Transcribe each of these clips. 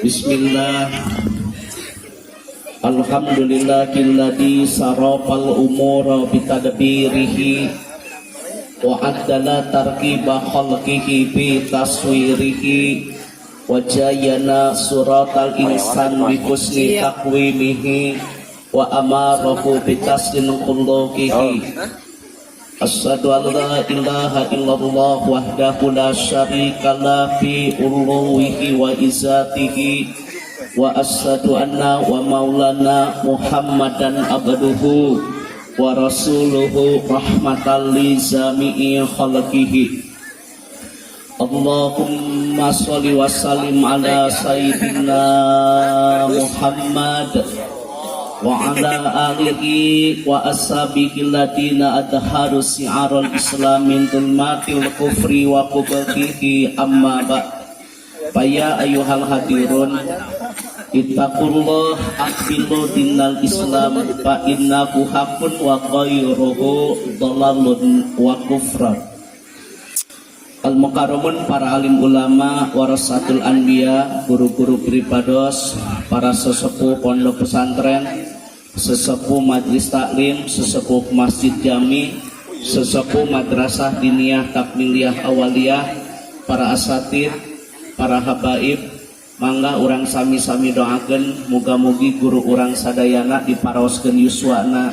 Bismillah. Alhamdulillahilladzi sarafal umura bitadbirihi wa addala tarkiba khalqihi bi taswirihi wa jayyana suratal insan bi husni taqwimihi wa amarahu bi tasdin khuluqihi. Asyhadu an la ilaha illallah wahdahu la syarika la fi uluwihi wa izzatihi wa asyhadu anna wa maulana Muhammadan abduhu wa rasuluhu rahmatan li jami'i khalqihi. Allahumma sholli wa sallim ala sayyidina Muhammad wa ala alihi wa ashabihi alladziina adharu si'aral islam min dhulmatil kufri wa qubhihi amma ba'd. Faya ayyuhal hadirun ittaqullah aqbilu dinal islam fa innahu haqqun wa ghayruhu dhalalun wa kufran. Al-mukarramun, para alim ulama, warasatul anbiya, guru-guru pripados, para sesepuh pondok pesantren, sesepuh majlis taklim, sesepuh masjid jami, sesepuh madrasah diniyah takmiliyah awaliyah, para asatid, para habaib, mangga urang sami-sami doakeun muga-mugi guru urang sadayana diparaoskeun yuswana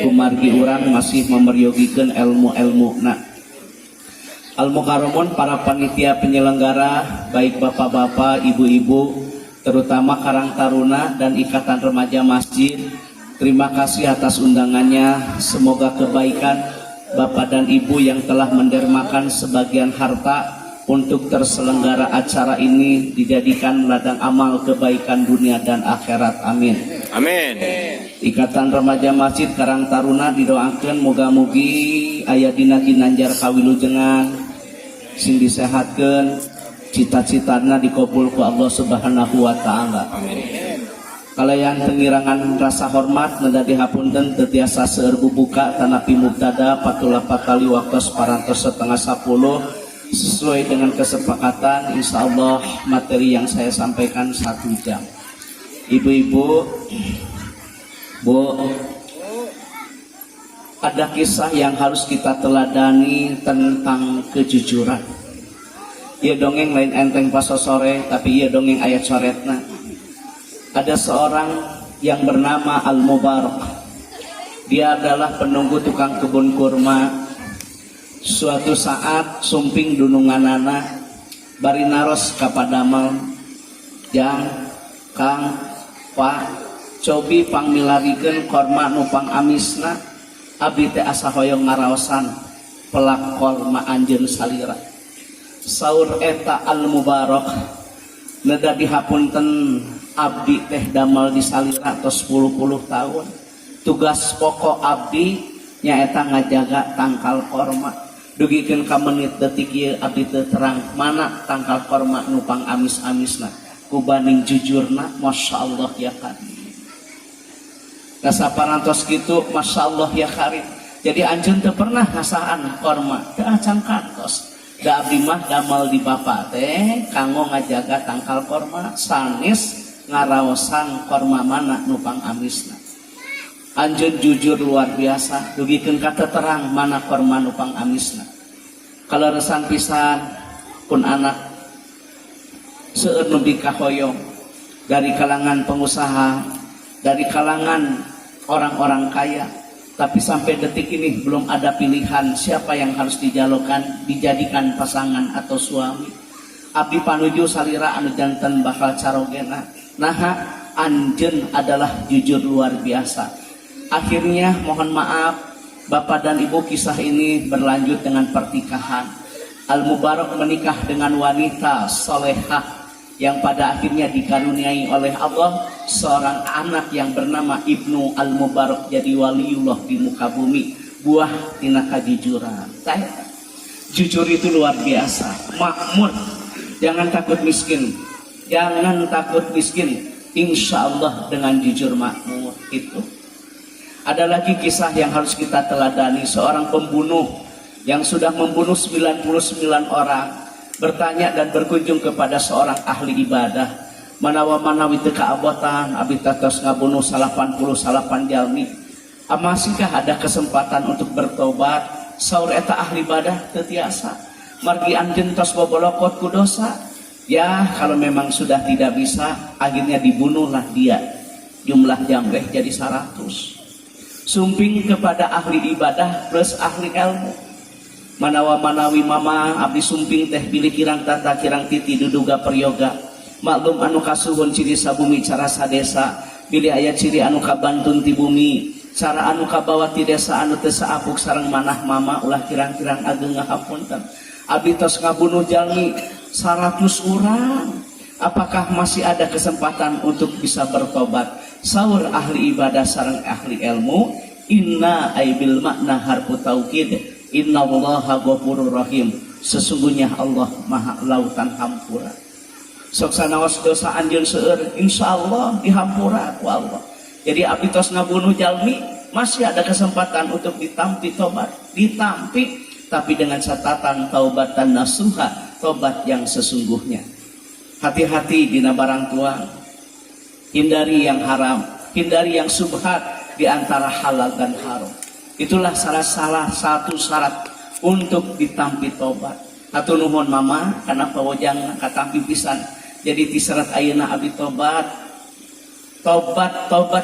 kumargi urang masih memeryogikeun ilmu-ilmuna. Al-mukarramun, para panitia penyelenggara, baik bapak-bapak, ibu-ibu, terutama Karang Taruna dan Ikatan Remaja Masjid, terima kasih atas undangannya. Semoga kebaikan bapak dan ibu yang telah mendermakan sebagian harta untuk terselenggara acara ini dijadikan ladang amal kebaikan dunia dan akhirat. Amin. Amin. Ikatan Remaja Masjid Karang Taruna didoakan muga-mugi aya dina ginanjar kawilujengan, sing disehatkeun, cita-citana dikabul ku Allah Subhanahu wa taala. Kalayan pengirangan rasa hormat nada dihapunten teu tiasa seueur bubuka tanapi mubtada patulah patali waktos parantos 9:30 sesuai dengan kesepakatan. Insyaallah materi yang saya sampaikan 1 jam. Ibu-ibu, Bu, ada kisah yang harus kita teladani tentang kejujuran. Ieu dongeng lain enteng pas sore, tapi ieu dongeng ayat coretna. Ada seorang yang bernama Al-Mubarak. Dia adalah penunggu tukang kebun kurma. Suatu saat sumping dununganana bari naros ka padamel, "Jang, Kang, Pak, cobi pangmilarikeun korma nu pang amisna, abdi teh asa hoyong ngaraosan pelak korma anjeun salira." Saur eta Al-Mubarak, "Neda dihapunten abdi teh damel di salira tos 10 tahun. Tugas pokok abdi nyaeta ngajaga tangkal korma. Dugikeun ka menit detik ieu abdi teu terang mana tangkal korma nu pang amis-amisna. Kubaning jujurna, masyaallah ya Karim." Kasaparantos kitu, masyaallah ya Karim. Jadi anjeun teu pernah ngasaan korma, teu acan kantos. Da abdi mah damel di bapa teh kanggo ngajaga tangkal korma, sanes ngaraosan korma mana nu pang amisna. Anjeun jujur luar biasa, dugikeun ka teu terang mana korma nu pang amisna. Kaleresan pisan pun anak seueur nu dikahoyong dari kalangan pengusaha, dari kalangan orang-orang kaya, tapi sampai detik ini belum ada pilihan siapa yang harus dijadikan pasangan atau suami. Abdi panuju salira anu janten bakal carogena. Naha anjeun adalah jujur luar biasa. Akhirnya mohon maaf Bapak dan Ibu, kisah ini berlanjut dengan pertikahan. Al-Mubarak menikah dengan wanita solehah yang pada akhirnya dikaruniai oleh Allah seorang anak yang bernama Ibnu Al-Mubarak, jadi waliullah di muka bumi, buah tina kejujuran. Jujur itu luar biasa, makmur. Jangan takut miskin, jangan takut miskin. Insya Allah dengan jujur makmur. Itu ada lagi kisah yang harus kita teladani. Seorang pembunuh yang sudah membunuh 99 orang bertanya dan berkunjung kepada seorang ahli ibadah. manawa manawi teu kaabotan abdi tos ngabunuh 88 jalmi. Masihkah ada kesempatan untuk bertobat? Saur eta ahli ibadah teu tiasa. Margi anjeun tos bobolokot ku dosa. Ya, kalau memang sudah tidak bisa, akhirnya dibunuhlah dia. Jumlah jamreh jadi 100. Sumping kepada ahli ibadah plus ahli ilmu. Manawa manawi mama abdi sumping teh bilih kirang tata kirang titi duduga peryoga. Maklum anu kasuhun ciri sabumi cara sadesa. Bilih aya ciri anu kabantun ti bumi. Cara anu kabawa ti desa anu teu saapuk sareng manah mama ulah kirang-kirang ageng ngahapunten. Abdi tos ngabunuh jalmi 100 orang. Apakah masih ada kesempatan untuk bisa bertobat? Saur ahli ibadah sareng ahli ilmu, inna aibil makna harfu taukid, innallaha ghafurur rahim. Sesungguhnya Allah Maha Lautan Hampura. Sok sanaos dosa anjeun seueur, insyaallah dihampura ku Allah. Jadi abdi tos ngabunuh jalmi masih ada kesempatan untuk ditampi tobat, ditampi tapi dengan catatan taubatan nasuha, tobat yang sesungguhnya. Hati-hati dina barang tuang. Hindari yang haram, hindari yang subhat di antara halal dan haram. Itulah salah satu syarat untuk ditampi tobat. Atuh nuhun mama kana pawojang katampi pisan. Jadi ti syarat ayeuna abdi tobat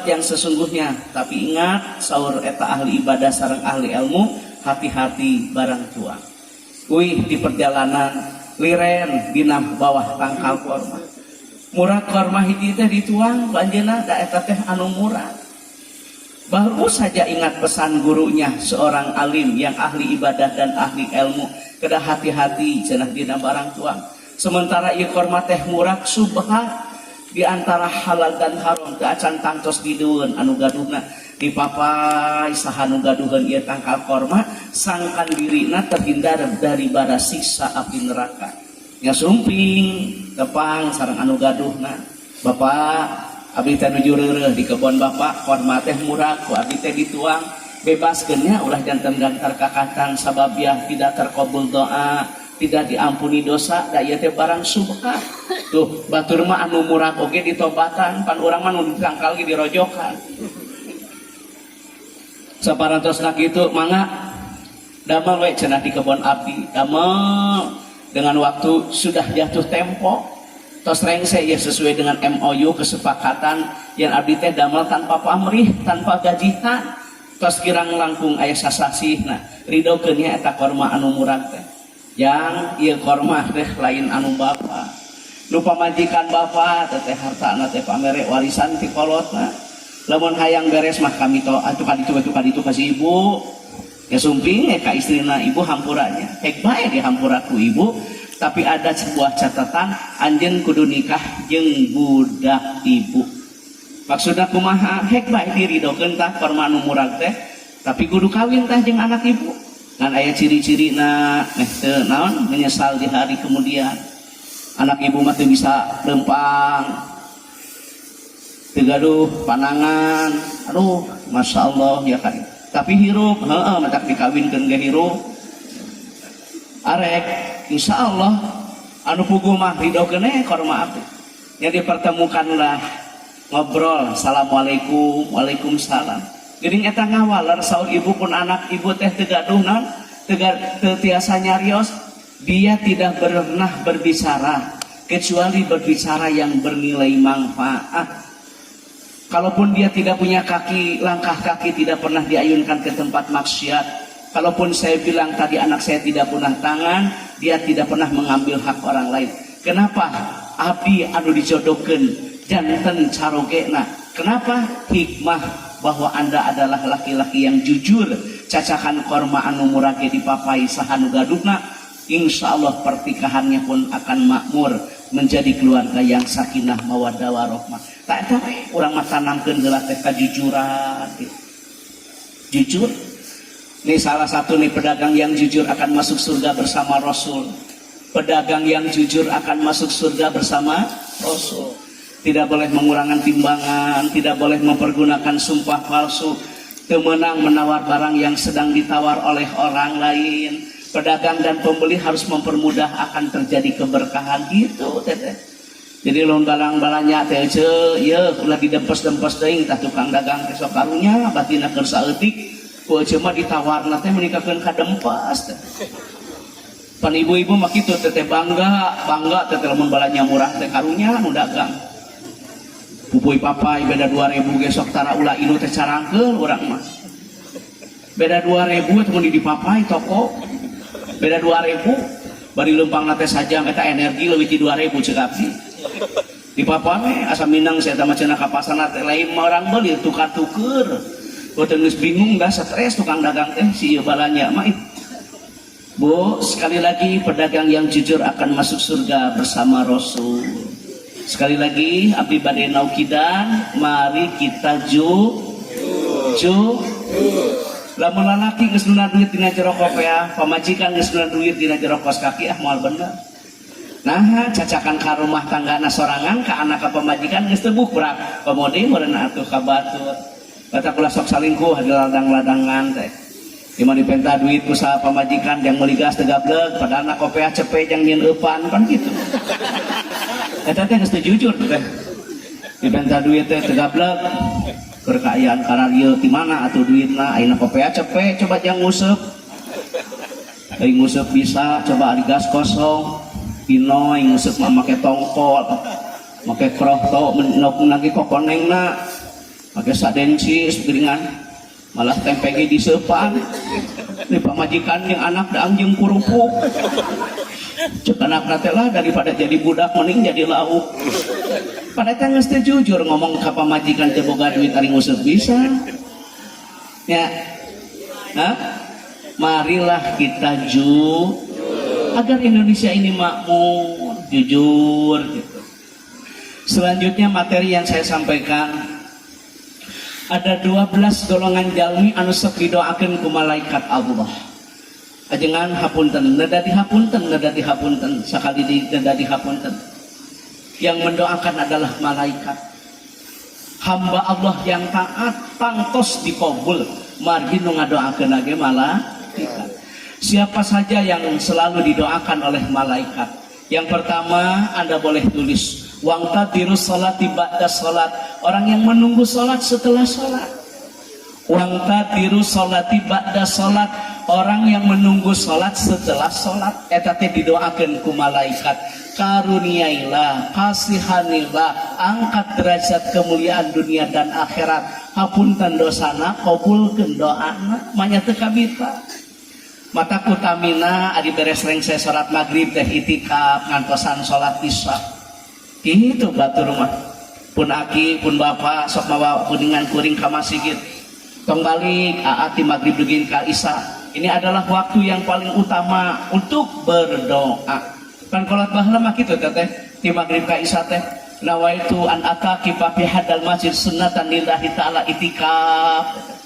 yang sesungguhnya. Tapi ingat saur eta ahli ibadah sareng ahli ilmu, hati-hati barang tuang. Wih di perjalanan liren dina bawah tangkal korma. Murad korma hiji teh dituang panjeunna da eta teh anu murad. Baru saja ingat pesan gurunya seorang alim yang ahli ibadah dan ahli ilmu, kedah hati-hati cenah dina barang tuang. Sementara ieu korma teh murad subhat di antara halal dan haram teu acan tangtos dideun anu gaduhna dipapai saha nu gaduheun ieu tangkal korma sangkan dirina terhindar dari bara siksa api neraka. Nya sumping tepang sareng anu gaduhna. Bapak abdi teh nuju reureuh di kebon bapak korma teh murah ku abdi teh dituang bebaskeun nya ulah janten gantar kakatan sababiah tidak terkabul doa, tidak diampuni dosa, da ieu teh barang subhat. Tuh batur mah anu murah oge ditobatan, pan urang mah nu ditangkal ge dirojokan. Saparantosna kitu mangga damel we cenah di kebon abdi, damel dengan waktu sudah jatuh tempo tos rengse ya sesuai dengan MOU kesepakatan yang abdi teh damel tanpa pamrih, tanpa gajihan. Tos kirang langkung aya sasasihna ridokeun nya eta korma anu murad teh. Yang ieu korma teh lain anu bapa. Nu pamajikan bapa teh hartana teh pamere warisan ti kolotna. Lamun hayang beres mah kami to atuh kaditu kasih ibu. Ya sumping ka istrina ibu hampuranya. Hek bae dihampura ku ibu, tapi ada sebuah catatan anjeun kudu nikah jeung budak ibu. Maksudna kumaha? Hek bae diridokeun tah korma anu murad teh, tapi kudu kawin tah jeung anak ibu. Ngan aya ciri-cirina teu naon menyesal di hari kemudian. Anak ibu mah teu bisa lempang. Teu gaduh panangan. Aduh, Masya Allah ya kan. Tapi hirup, matak dikawinkeun ge hirup. Arek, insya Allah anu puguh mah ridokeun korma abdi. Ya dipertemukanlah ngobrol, assalamualaikum, waalaikumsalam. Geuning eta ngawaler saur ibu pun anak ibu teh teu gaduh naon, teu tiasa nyarios. Dia tidak pernah berbicara kecuali berbicara yang bernilai manfaat. Kalaupun dia tidak punya kaki, langkah kaki tidak pernah diayunkan ke tempat maksiat. Kalaupun saya bilang tadi anak saya tidak punya tangan, dia tidak pernah mengambil hak orang lain. Kenapa? Abdi anu dijodohkeun janten carogena. Kenapa? Hikmah bahwa Anda adalah laki-laki yang jujur. Cacakan korma anu murage dipapai sahanu gaduhna, insya Allah pernikahannya pun akan makmur, menjadi keluarga yang sakinah mawaddah warahmah. Tak tahu orang mah tanamkeun geula teh kajujuran. Jujur. Ini salah satu nih pedagang yang jujur akan masuk surga bersama Rasul. Pedagang yang jujur akan masuk surga bersama Rasul. Tidak boleh mengurangan timbangan, tidak boleh mempergunakan sumpah palsu, temenang menawar barang yang sedang ditawar oleh orang lain. Pedagang dan pembeli harus mempermudah akan terjadi keberkahan gitu, teteh. Jadi lawan balang-balanya teh ya ulah didempes-dempes teuing tah tukang dagang teh sok karunya batina keur saeutik ku ece mah ditawarna teh meunikakeun ka dempes teh. Pan ibu-ibu mah kitu teh bangga teh lamun balanya murah teh karunya nu dagang. Pupuy papai beda 2000 ge sok tara ulah inu teh carangkeun urang mah. Beda 2000 teh mun di papai toko. Beda 2000 bari leumpangna teh sajam eta energi leuwih ti 2000 ceuk abdi. Di papane asa Minang saya tama cenah ka pasarna teh lain orang beli tukar-tuker. Boten geus bingung dah stres tukang dagang teh si ieu balanya mah. Bu, sekali lagi pedagang yang jujur akan masuk surga bersama Rasul. Sekali lagi abdi bade naukidan, mari kita lamun lalaki geus nuna duit dina jero kopeah, pamajikan geus nuna duit dina jero kos kaki moal bener. Nah, cacakan ka rumah tanggana sorangan ka anak ka pamajikan geus teu bukrak. Pamodi meureun atuh ka batur. Batak ulah sok salingkuh di ladang-ladangan teh. Imah dipenta duit ku saha pamajikan yang meuli gas teu gableug, padahal na kopeah cepe jang nyeun eupan kan kitu. Eta teh geus teu jujur teh. Dipenta duit teh teu gableug. Keur kaayaan kararieu ti mana atuh duitna? Ayeuna kopeah cepe coba jang nguseup. Ai nguseup bisa coba ari gas kosong. Pinoy nguseup mah make tongkol, make krohto menok lagi kokonengna, make sadensis piringan, malah tempe ge diseupan. Di pamajikan yang anak da anjeung kurupuk. Cek anakna teh lah daripada jadi budak mending jadi lauk. Pada teh geus teh jujur ngomong ka pamajikan teh boga duit ari nguseup bisa. Ya. Hah? Marilah kita agar Indonesia ini makmur, jujur gitu. Selanjutnya materi yang saya sampaikan, ada 12 golongan jalmi anu sok didoakeun ku malaikat Allah. Ajengan hapunten, nada dihapunten, sakali nada dihapunten. Yang mendoakan adalah malaikat. Hamba Allah yang taat tangtos dikabul, margi nu ngadoakeun ge malaikat. Siapa saja yang selalu didoakan oleh malaikat. Yang pertama, Anda boleh tulis wangtadiru sholati ba'da sholat, orang yang menunggu sholat setelah sholat. Wangtadiru sholati ba'da sholat, orang yang menunggu sholat setelah sholat. Eta teh didoakeun ku malaikat. Karuniailah, kasihanilah, angkat derajat kemuliaan dunia dan akhirat, hapunten dosana, kabulkeun doana, manya teu kabita. Mata kutamina adi beres rengse salat maghrib teh itikaf ngantosan salat isya. Kitu batur mah. Pun aki pun bapa sok mawa kuningan kuring ka masjid. Tong balik aati maghrib dugin ka isya. Ini adalah waktu yang paling utama untuk berdoa. Kan kolat baheula mah kitu teh ti maghrib ka isya teh. Nawaitu an ataqi fi hadal masjid sunnatan lillahi ta'ala itikaf.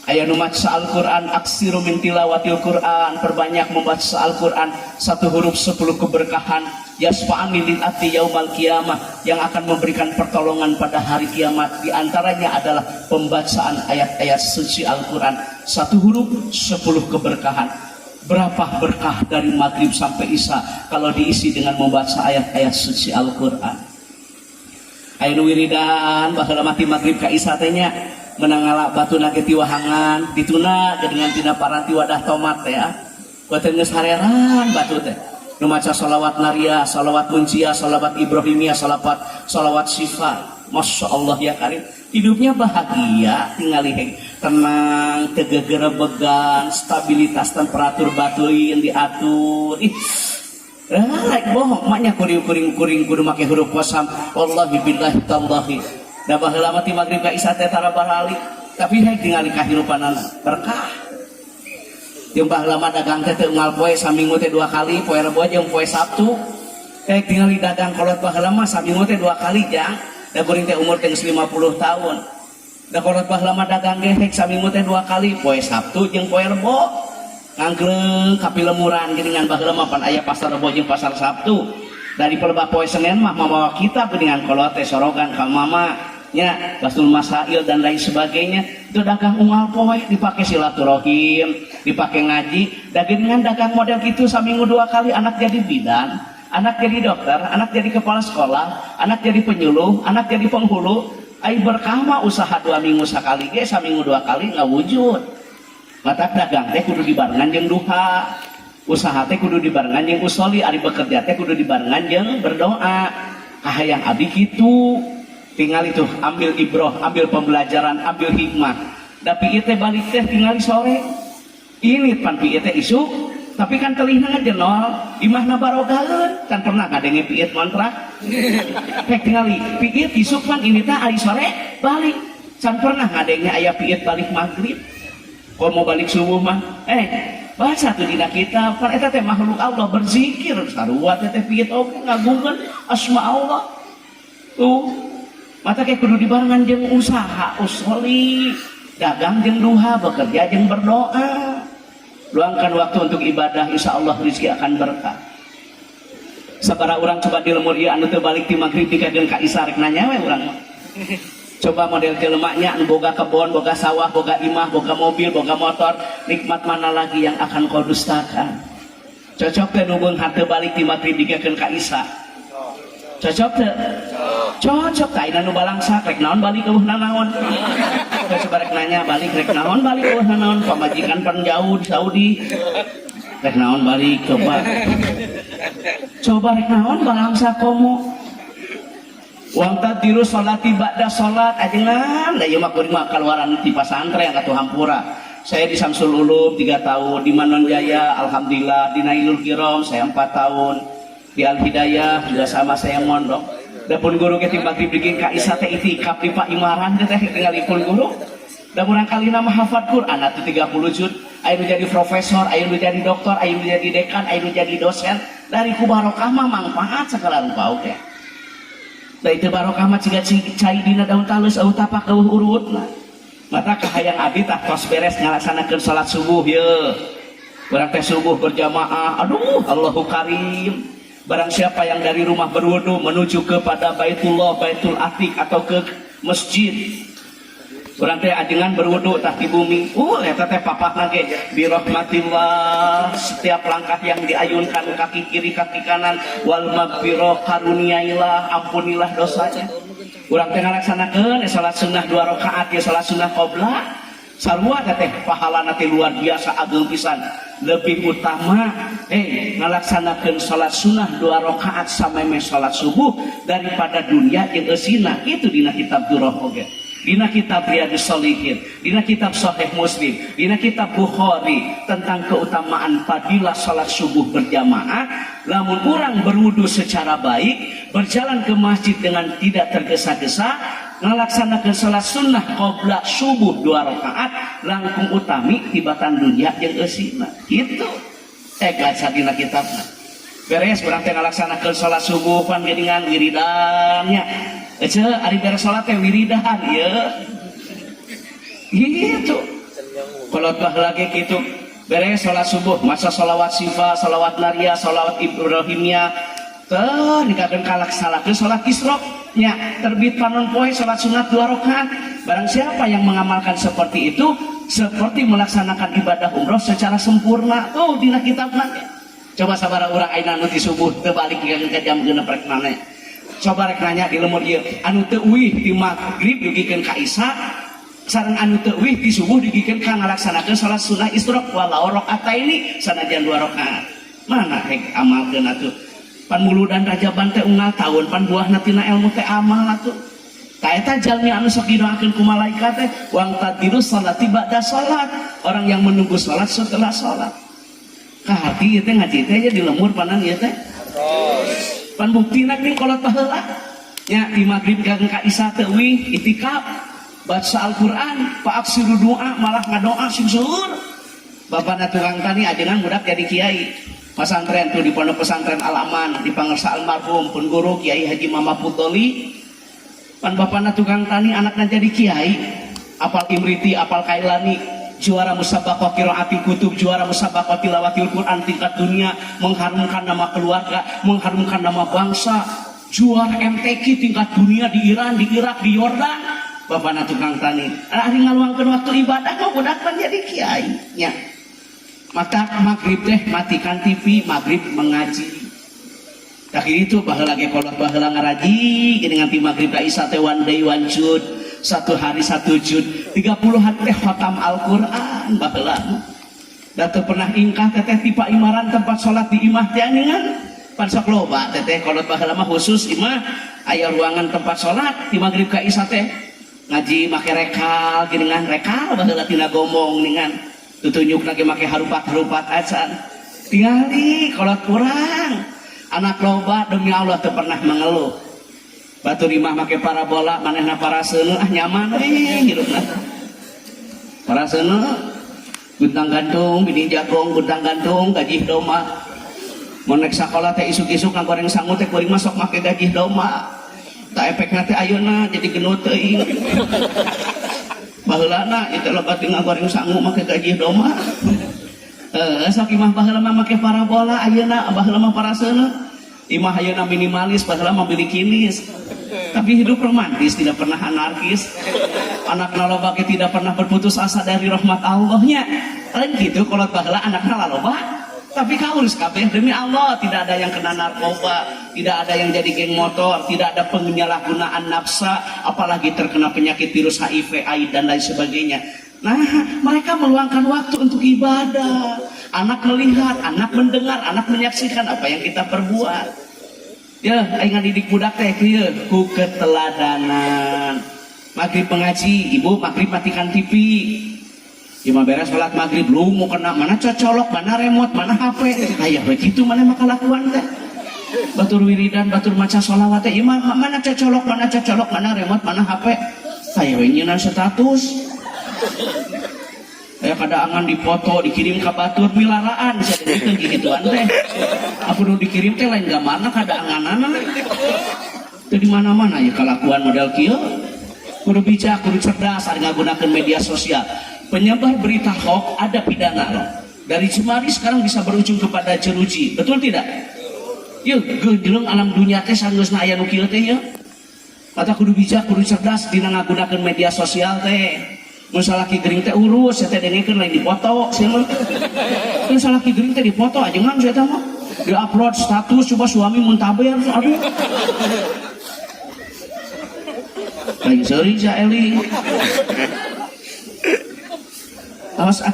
Aya nu maca Al-Qur'an aksiru min tilawatil Qur'an, perbanyak membaca Al-Qur'an, satu huruf 10 keberkahan, yasfa'ani lil ati yaumal qiyamah, yang akan memberikan pertolongan pada hari kiamat. Di antaranya adalah pembacaan ayat-ayat suci Al-Qur'an, satu huruf 10 keberkahan. Berapa berkah dari maghrib sampai isya kalau diisi dengan membaca ayat-ayat suci Al-Qur'an. Aya nu wiridan baheula mati maghrib ka isya teh nya menangala batu nage ti wahangan dituna dengan tina paranti wadah tomat teh ya. Boten geus hareran batu teh. Nu maca shalawat naria, shalawat muncia, shalawat ibrahimiyah, shalawat syifa. Masyaallah ya karim. Hidupnya bahagia, tinggali tenang, tegegerebegan, stabilitas temperatur batuin diatur. Rek bohong maknya kuring kudu make huruf qasam. Wallahi billahi tallahi. Da baheula mah ti maghrib ka isya teh tara barali, tapi haek tingali kahirupanana berkah. Jeung baheula mah dagang teh teu unggal poe saminggu teh 2 kali, poe Rebo jeung poe Sabtu. Haek tingali dagang kolot baheula mah saminggu teh 2 kali jang. Da kuring teh umur teh 50 tahun. Da kolot baheula mah dagang ge haek saminggu teh 2 kali, poe Sabtu jeung poe Rebo. Ngangkleung kapilemuran geuningan baheula mah pan aya pasar Rebo jeung pasar Sabtu. Dari pelebah poe Senin mah membawa kita dengan kolot teh sorogan ka mama. Ya, basul masail dan lain sebagainya itu dagang unggal poe dipakai silaturahim, dipakai ngaji, dengan dagang model gitu saminggu 2 kali anak jadi bidan, anak jadi dokter, anak jadi kepala sekolah, anak jadi penyuluh, anak jadi penghulu. Ai berkah mah usaha 2 minggu sekali ge, saminggu 2 kali nggak wujud. Mata dagang teh kudu dibarengan jeung duha, usaha teh kudu dibarengan jeung usoli, ari bekerja teh kudu dibarengan jeung berdoa. Kahayang abdi kitu. Tinggal itu ambil ibroh, ambil pembelajaran, ambil hikmah. Da pieu teh balik teh tinggal sore. Ini pan pieu teh isuk, tapi kan telinga jenol, imahna barogaheun. Kan pernah ngadenge pieu kontrak. Pek tingali pieu isuk pan ini teh ari sore balik. Can pernah ngadenge aya pieu balik maghrib. Kalau mau balik subuh mah, bahasa tuh dina kita, pan eta teh makhluk Allah berzikir, sarua teh pieu oge ngagungan asma Allah. Tuh mata kayak kudu dibarengan jeung usaha usoli, dagang jeung duha, bekerja jeung berdoa. Luangkan waktu untuk ibadah, insya Allah rezeki akan berkah. Sabaraha urang coba di lemur ieu anu teu balik ti magrib dikadeung ka isya rek nanya we urang mah. Coba model jelemanya anu boga kebon, boga sawah, boga imah, boga mobil, boga motor, nikmat mana lagi yang akan kau dustakan? Cocok teh nu beunghar teu balik ti magrib dikadeung ka isya. Cocok teu? Cocok ka ina nu balangsak rek naon balik eueuhna naon. Coba rek nanya balik rek naon balik eueuhna naon, pamajikan pan jauh di Saudi. Rek naon balik coba. Coba rek naon balangsak komo. Wang tadiru salati ba'da salat ajengan da ieu mah kuring mah kaluaran ti pasantren atuh hampura. Saya di Samsul Ulum 3 tahun, di Manon Jaya alhamdulillah, di Nailul Kiram saya 4 tahun. Di Al Hidayah juga sama saya mondok. Dapun guru ke timbang dibikin ka isya teh itikaf di Pak Imaran teh tinggal ipun guru. Da urang kalina mah hafal Quran atuh 30 juz. Aya nu jadi profesor, aya nu jadi doktor, aya nu jadi dekan, aya nu jadi dosen. Dari ku barokah mah manfaat segala rupa oge. Da itu barokah mah ciga cai dina daun talus au tapak eueuh urutna. Mata kahayang abdi tah tos beres ngalaksanakeun salat subuh yeuh. Urang teh subuh berjamaah. Aduh, Allahu Karim. Barang siapa yang dari rumah berwudu menuju kepada Baitullah, Baitul Atiq atau ke masjid. Urang teh ajengan berwudu tah di bumi. Eta teh papahna ge bi rahmatillah, setiap langkah yang diayunkan kaki kiri kaki kanan wal maghfirah karuniailah, ampunilah dosanya. Urang teh ngalaksanakeun salat sunnah 2 rakaat ya salat sunnah qobliyah. Sarua teh pahalana teh luar biasa ageung pisan. Lebih utama ngalaksanakeun salat sunnah 2 rakaat sameme salat subuh daripada dunia jeung eusina. Itu dina kitab Durrah oge. Dina kitab Riyadhus Shalihin, dina kitab Sahih Muslim, dina kitab Bukhari tentang keutamaan fadilah salat subuh berjamaah. Lamun urang berwudu secara baik, berjalan ke masjid dengan tidak tergesa-gesa, ngalaksanakeun salat sunnah qobla subuh 2 rakaat langkung utami tibatan dunia jeung eusina. Kitu gaca dina kitabna. Beres urang teh ngalaksanakeun salat subuh pan geuningan wiridannya. Ece ari beres salat teh wiridan ieu. Gitu. Kalau lagi gitu beres salat subuh masa salawat sifa, salawat nariyah, salawat ibrahimiyah teh dikadeung kalaksanakeun salat isra nya terbit panon poe salat sunat 2 rakaat. Barang siapa yang mengamalkan seperti itu seperti melaksanakan ibadah umroh secara sempurna. Tuh dina kitabna. Coba sabaraha urang ayeuna nu ti subuh teu balik ke jam 6 rek maneh. Coba rek nanya di lemur ieu anu teu euih di magrib dugikeun ka isya sareng anu teu euih di subuh dugikeun ka ngalaksanakeun salat sunah isra walau rakaataini sanajan 2 rakaat. Mana rek amalkeun atuh? Pan muludan rajaban teh unggal taun pan buahna tina ilmu teh amal atuh. Ta eta jalmi anu sok didoakeun ku malaikat teh wang tadiru salati ba'da salat. Orang yang menunggu salat setelah salat. Ka hati ieu teh ngaji teh di lemur panan ieu teh. Pan buktina geuning kolot baheula nya di magrib ka isya teu euih itikaf baca Al-Qur'an pa aksiru doa malah ngadoa sing seueur. Bapana tukang tani ajengan budak jadi kiai pesantren tuh di pondok pesantren Al-Aman di pangersa almarhum pun guru Kiai Haji Mama Putoli. Pan bapana tukang tani anaknya jadi kiai apal Imriti apal Kailani juara musabaqah qiraatil kutub, juara musabaqah tilawatil Quran tingkat dunia, mengharumkan nama keluarga, mengharumkan nama bangsa, juara MTQ tingkat dunia di Iran, di Irak, di Yordan. Bapana tukang tani ari ngaluangkeun waktu ibadah mah budak pan jadi kiai nya. Maka magrib teh matikan TV, magrib mengaji. tak itu baheula ge kolot baheula ngaraji gini nganti magrib ka isya teh one day one jud, satu hari satu jud, 30-an teh khatam Al-Qur'an baheula. Da teu pernah ingkah teteh ti imaran tempat salat di imah teh aningan pan sok loba teteh kolot baheula mah khusus imah aya ruangan tempat salat di magrib ka isya teh ngaji make rekal geuningan rekal baheula tina gomong ningan tutunyukna ge make harupat-harupat acan tingali kolot kurang anak loba demi Allah teu pernah mengeluh batur imah make parabola manehna paraseuneu nyaman hirupna paraseuneu guntang gantung bini jagong guntang gantung gaji doma monek sakola teh isuk-isuk nang goreng sangu teh kuring masuk make gaji doma tak efekna teh ayeuna jadi genut teuing baheulana itu loba teu ngagoreng sangu make gaji doma sok imah baheula mah make parabola ayeuna baheula mah paraseuneu imah ayeuna minimalis baheula mah beli kinis tapi hidup romantis tidak pernah anarkis anakna loba ke tidak pernah berputus asa dari rahmat Allahnya lain gitu kolot baheula anakna loba tapi kaurus kabeh demi Allah tidak ada yang kena narkoba tidak ada yang jadi geng motor tidak ada penyalahgunaan nafsa apalagi terkena penyakit virus HIV AIDS dan lain sebagainya. Nah mereka meluangkan waktu untuk ibadah anak melihat anak mendengar anak menyaksikan apa yang kita perbuat. Ya, aing ngadidik budak teh kieu ku keteladanan. Magrib pengaji, ibu magrib matikan TV. Cuma beres salat magrib lu mau kena mana cocolok, mana remote, mana HP. Aya begitu mana mah kalakuan teh. Batur wiridan, batur maca sholawat teh ieu mana cocolok, mana remote, mana HP. Aya we nyieunna status. Kada angan dipoto dikirim ke batur milaraan bisa dibikin gituan teh apa nu dikirim teh lain gambarna kada anganana teu di mana-mana ya kalakuan model kieu kudu bijak kudu cerdas ari ngagunakeun media sosial penyebar berita hoax ada pidana loh dari cemari sekarang bisa berujung kepada jeruji betul tidak yeuh geudeung alam dunia teh sageusna aya nu kieu teh ya kata kudu bijak kudu cerdas dina ngagunakeun media sosial teh. Masalah ki gering teh urus teh dengekeun lain dipoto sia mah. Masalah ki gering teh dipoto ajengan saya teh mah. Di-upload status coba suami muntaber aduh. Lain seuri sa Eli. Awas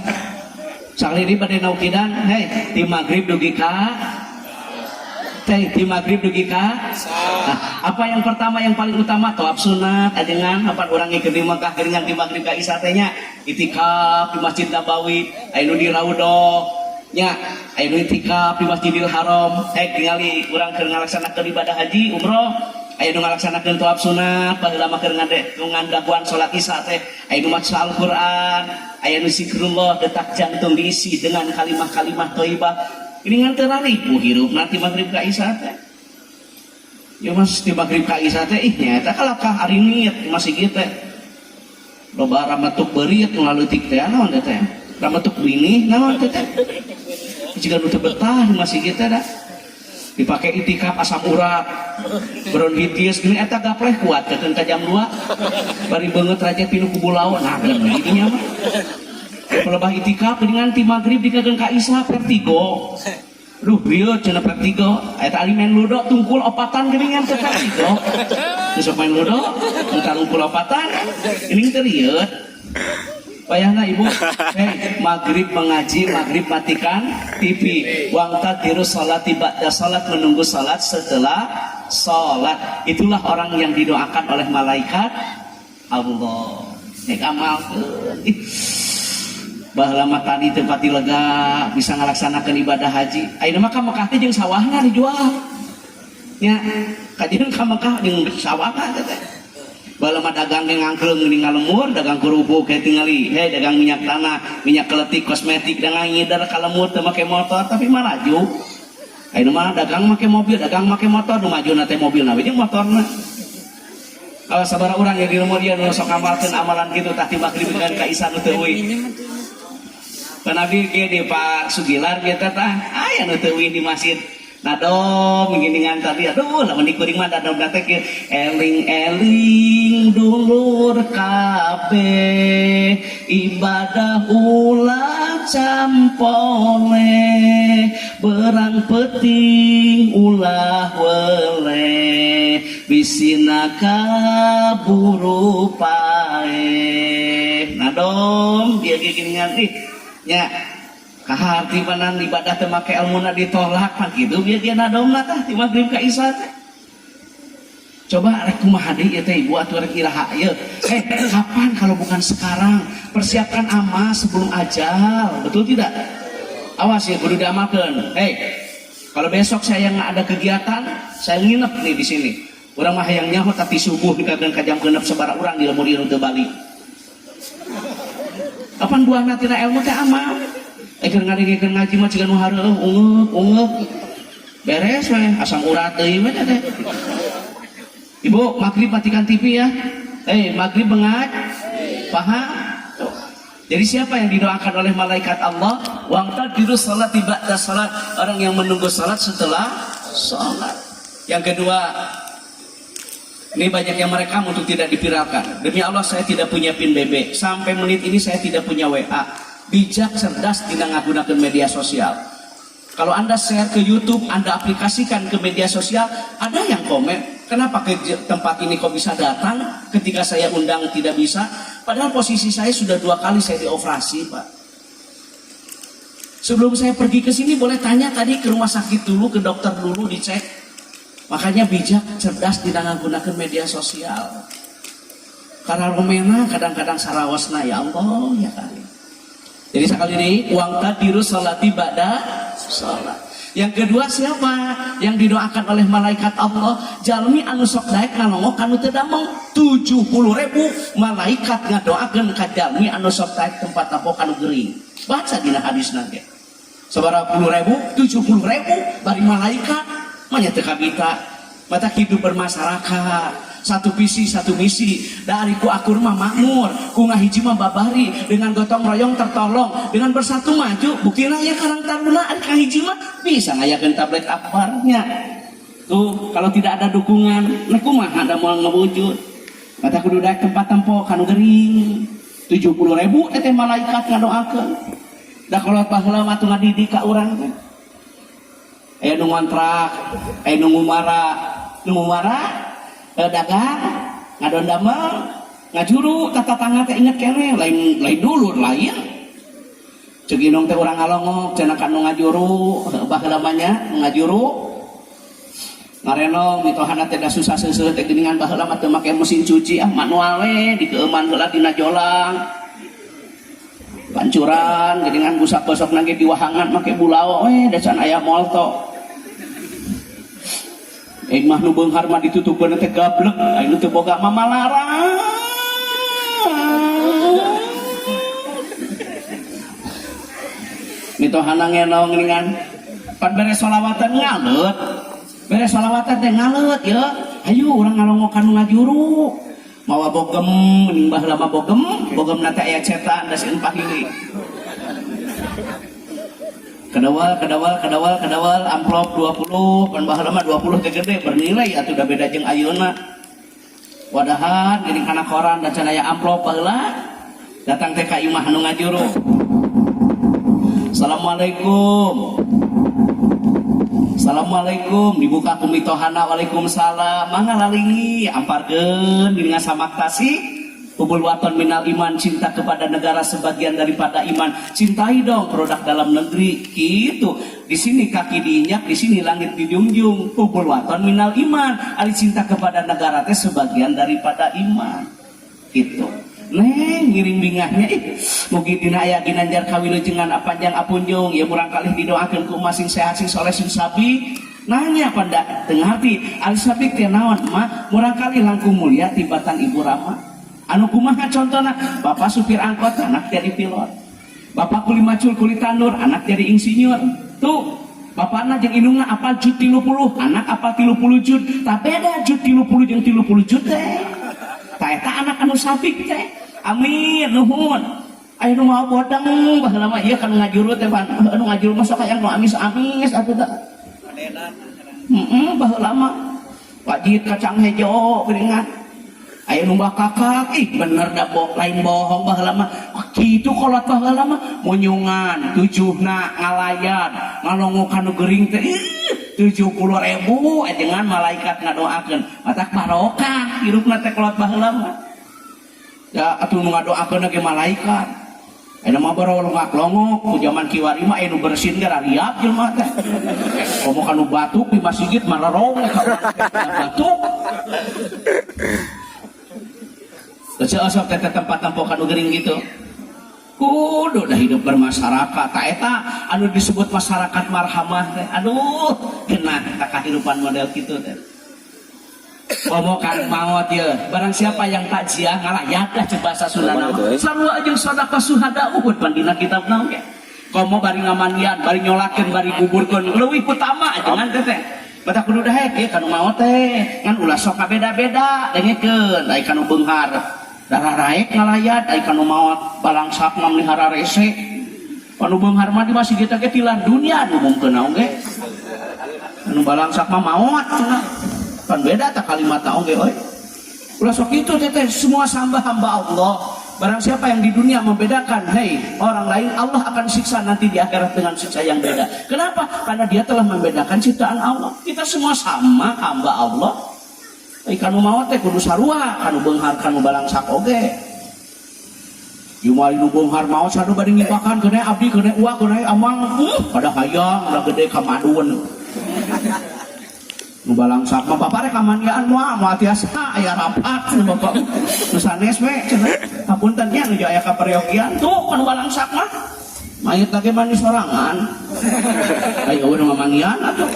sakliri bade naukidan hei ti magrib dugi ka teh di magrib dugi ka apa yang pertama yang paling utama tawaf sunat ajengan apa orang yang di Mekah geringan di magrib ka isya teh nya itikaf di Masjid Nabawi anu di Raudhah nya anu itikaf di Masjidil Haram ningali urang keur ngalaksanakeun ibadah haji umroh aya nu ngalaksanakeun tawaf sunat baheula mah keur ngandaguan salat isya teh aya nu maca Al-Qur'an aya nu zikrullah detak jantung diisi dengan kalimat-kalimat thayyibah ini nganter ribu hirup nanti magrib ka isya teh ya mas di magrib ka isya teh nyata kalakah hari niat masih gitu loba ramatuk beurit ngaleutik teh naon teh ramatuk bini naon teh jika nu teu betah masih gitu dah dipake itikaf asam urat bronkitis gini eta gapleh kuat teh ka jam 2 bari beungeut raja pinu kubulau nah bener didinya mah pelebah itikaf dengan ti magrib dikageun ka isya vertigo duh rieu cenah vertigo eta ali main ludo tungkul opatan geuningan teh vertigo geus main ludo entar tungkul opatan geuning teh rieu bayangna ibu magrib mengaji magrib matikan TV wangta dirus salati ba'da salat menunggu salat setelah salat itulah orang yang didoakan oleh malaikat Allah nek amal baheula mah tadi tempat lega bisa ngalaksanakeun ibadah haji ayeuna mah ka Mekah teh jeung sawahna dijual nya kajian ka Mekah jeung sawahna teh baheula mah dagang ge ngangkreung geuning ngalemur dagang kerupuk kayak tingali dagang minyak tanah minyak keletik kosmetik dagang ngidar ka lemur teu make motor tapi mah laju ayeuna mah dagang make mobil dagang make motor nu majuna teh mobilna we jeung motorna awas sabaraha urang yang di lemur ieu nu sok ngamalkeun amalan kitu tah ti magrib kan ka isya nu teu euy Nabi ke di Pak Sugilar kita tah aya nu teu di masjid Nadom giningan tadi aduh lamun dikuring mah nadom teh eling-eling dulur kabeh ibadah ulah campole berang peting ulah wele bisina kaburu pae nadom dia giningan ih nya kahartimanan ibadah teh make ilmuna ditolak mah kitu biar dia nadomna tah ti magrib ka isya teh. Coba rek kumaha deui teh ibu atuh rek iraha ieu. Kapan kalau bukan sekarang? Persiapkan amal sebelum ajal, betul tidak? Awas ya kudu diamalkeun. Kalau besok saya nggak ada kegiatan, saya nginep nih di sini. Urang mah hayang nyaho tapi subuh dikageun ka jam 6 sabaraha urang di lemur ieu teu balik. Kapan buahna tina ilmu teh amal? Keur ngaji mah cigan nu hareuh ungeup beres we asam urat deui mah teh. Ibu magrib matikan TV ya. Magrib bengat paham. Jadi siapa yang didoakan oleh malaikat Allah? Waqtadiru sholati ba'da salat, orang yang menunggu salat setelah salat. Yang kedua, ini banyak yang merekam untuk tidak dipiralkan. Demi Allah saya tidak punya PIN BB. Sampai menit ini saya tidak punya WA. Bijak cerdas tidak menggunakan media sosial. Kalau Anda share ke YouTube, Anda aplikasikan ke media sosial, ada yang komen, kenapa ke tempat ini kok bisa datang ketika saya undang tidak bisa? Padahal posisi saya sudah 2 kali saya dioperasi, Pak. Sebelum saya pergi ke sini boleh tanya tadi ke rumah sakit dulu, ke dokter dulu dicek. Makanya bijak cerdas tidak menggunakan media sosial. Karena romena kadang-kadang sarawasna ya Allah ya kali. Jadi sekali ini uang tadiru sholati ba'da sholat. Yang kedua siapa yang didoakan oleh malaikat Allah? Jalmi anu sok daek ngalongok kanu teu damang 70.000 malaikat ngadoakeun ka jalmi anu sok daek tempat tapo kanu geuring. Baca dina hadis nanti. Sabaraha 10.000, 70.000 bari malaikat manya teu kabita. Mata hidup bermasyarakat. Satu visi satu misi dari ku akur mah makmur ku ngahiji mah babari dengan gotong royong tertolong dengan bersatu maju buktina ya karang taruna ari kahiji mah bisa ngayakeun tablet akbarnya tuh kalau tidak ada dukungan nah kumaha ada moal ngewujud kata kudu daek tempat tempo kanu gering 70.000 teh malaikat ngadoakeun da kalau baheula mah teu ngadidik ka urang teh aya nu ngontrak aya nu ngumara dagang ngadon damel ngajuru tata tangga teh inget kene lain dulur lain ceuk inong teh urang ngalongok cenah kanu ngajuru baheula mah nya ngajuru ngarenong mitohana teh da susah seuseuh teh geuningan baheula mah teu make mesin cuci manual we dikeuman heula dina jolang pancuran geuningan busak-busok nage di wahangan make bulao we da can aya molto mah nu beunghar mah ditutupkeun teh gablek anu teu boga mamalarang mitohana ngenong geuningan pan beres sholawatan ngaleut beres sholawatan teh ngaleut ya ayo urang ngalongok kanu ngajuru mawa bogem mending baheula mah bogem teh aya cetan da sieun pahili kedawal amplop 20 pan baheula mah 20 teh gede bernilai atuh da beda jeung ayeuna wadahan geuning kana koran da can aya amplop baheula datang teh ka imah anu ngajuru Assalamualaikum dibuka ku mitohana waalaikumsalam mangga lalingi amparkeun geuning samak tasih Hubul waton minal iman, cinta kepada negara sebagian daripada iman. Cintai dong produk dalam negeri. Gitu. Di sini kaki diinjak, di sini langit dijunjung. Hubul waton minal iman. Ali cinta kepada negara teh sebagian daripada iman. Gitu. Neng ngiring bingahnya mugi dina aya ginanjar kawilujengan panjang apunjung ya murang kali didoakeun ku masing sehat sing soleh sing sabi. Nanya pada tengah hati ali sabi teh naon mah murang kali langkung mulia tibatan ibu Rama. Anu kumaha contohna bapak supir angkot anak jadi pilot, bapak kuli macul kuli tandur anak jadi insinyur. Tuh bapakna jeung indungna apal jut 30 anak apal 30 jut tak beda jut 30 jeung 30 jut teh ta eta anak anu sabik teh amin nuhun aya nu mau bodang baheula mah ieu kan ngajuru teh anu ngajuru mah sok aya nu amis-amis atuh da baheula mah wajib kacang hejo geuningan aya nu kakak ih bener da lain bohong baheula mah kitu kolot baheula mah munyungan tujuhna ngalayan ngalongokan nu geuring teh 70.000 ajengan malaikat ngadoakeun matak barokah hirupna teh kolot baheula mah ya atuh nu ngadoakeun ge malaikat aya mah barolongak-longok ku zaman kiwari mah aya nu bersin ge rariap jelema teh komo kanu batuk di masjid mararong batuk kecil asap teh tempat tampokan gering gitu kudu dah hidup bermasyarakat tak eta anu disebut masyarakat marhamah teh aduh kena tak kehidupan model gitu teh ngomokan maot ya barang siapa yang takziah ngalayat dah cek bahasa Sunda sarua jeung sedekah syuhada uhud pandina kitab naon ge komo bari ngamandian bari nyolakeun bari kuburkeun leuwih utama jangan teh bata kudu daek ye kanu maot teh ngan ulah sok beda-beda dengekeun ai kanu beunghar darah raek ngalayat ai kanu maot balangsak memelihara rese kanu beunghar mah di masih kita ge tilar dunia nu mungkeun naon ge anu balangsak mah maot cenah kan beda tak kalimat naon ge euy ulah sok kitu teh semua hamba Allah barang siapa yang di dunia membedakan hei orang lain Allah akan siksa nanti di akhirat dengan siksa yang beda kenapa karena dia telah membedakan ciptaan Allah kita semua sama hamba Allah kanu maot teh kudu sarua kanu beunghar kanu balangsak oge Jumali nu beunghar maot sadu bari ngibakan keuneu abdi keuneu uak keuneu amang pada hayang udah gede ka madun nu balangsak mah bapak rek kamandian moal tiasa aya rapat nu bapak nu sanes we cenah hapunten nya nu aya kaperyogian tuh kanu balangsak mah mayit lagi manis sorangan ayo nu mamanggian atuh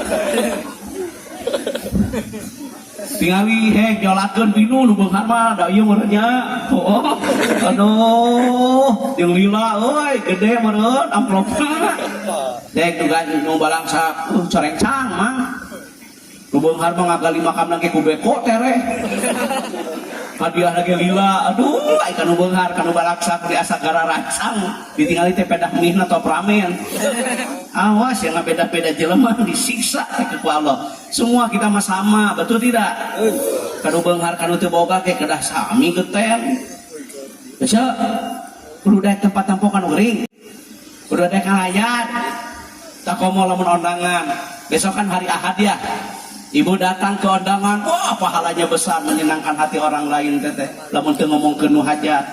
tingali hek nyolakeun pinu nu beunghar mah da ieu meureun nya aduh jeung lila euy gede meureun amplopna dek nu balangsak corencang mah nu beunghar mah ngagali makam lagi ku beko tere hadiah lagi lila aduh ai kanu beunghar kanu balangsak di asa gara rancang ditingali teh pedah mihna top ramen awas yang beda-beda jelema disiksa ku Allah semua kita mah sama betul tidak kanu beunghar kanu teu boga ge kedah sami geten bisa kudu daek tempat tampokan geuring kudu daek ngalayat tak komo lamun undangan besok kan hari Ahad ya ibu datang ke undangan wah pahalanya besar menyenangkan hati orang lain teteh lamun teu ngomongkeun nu hajat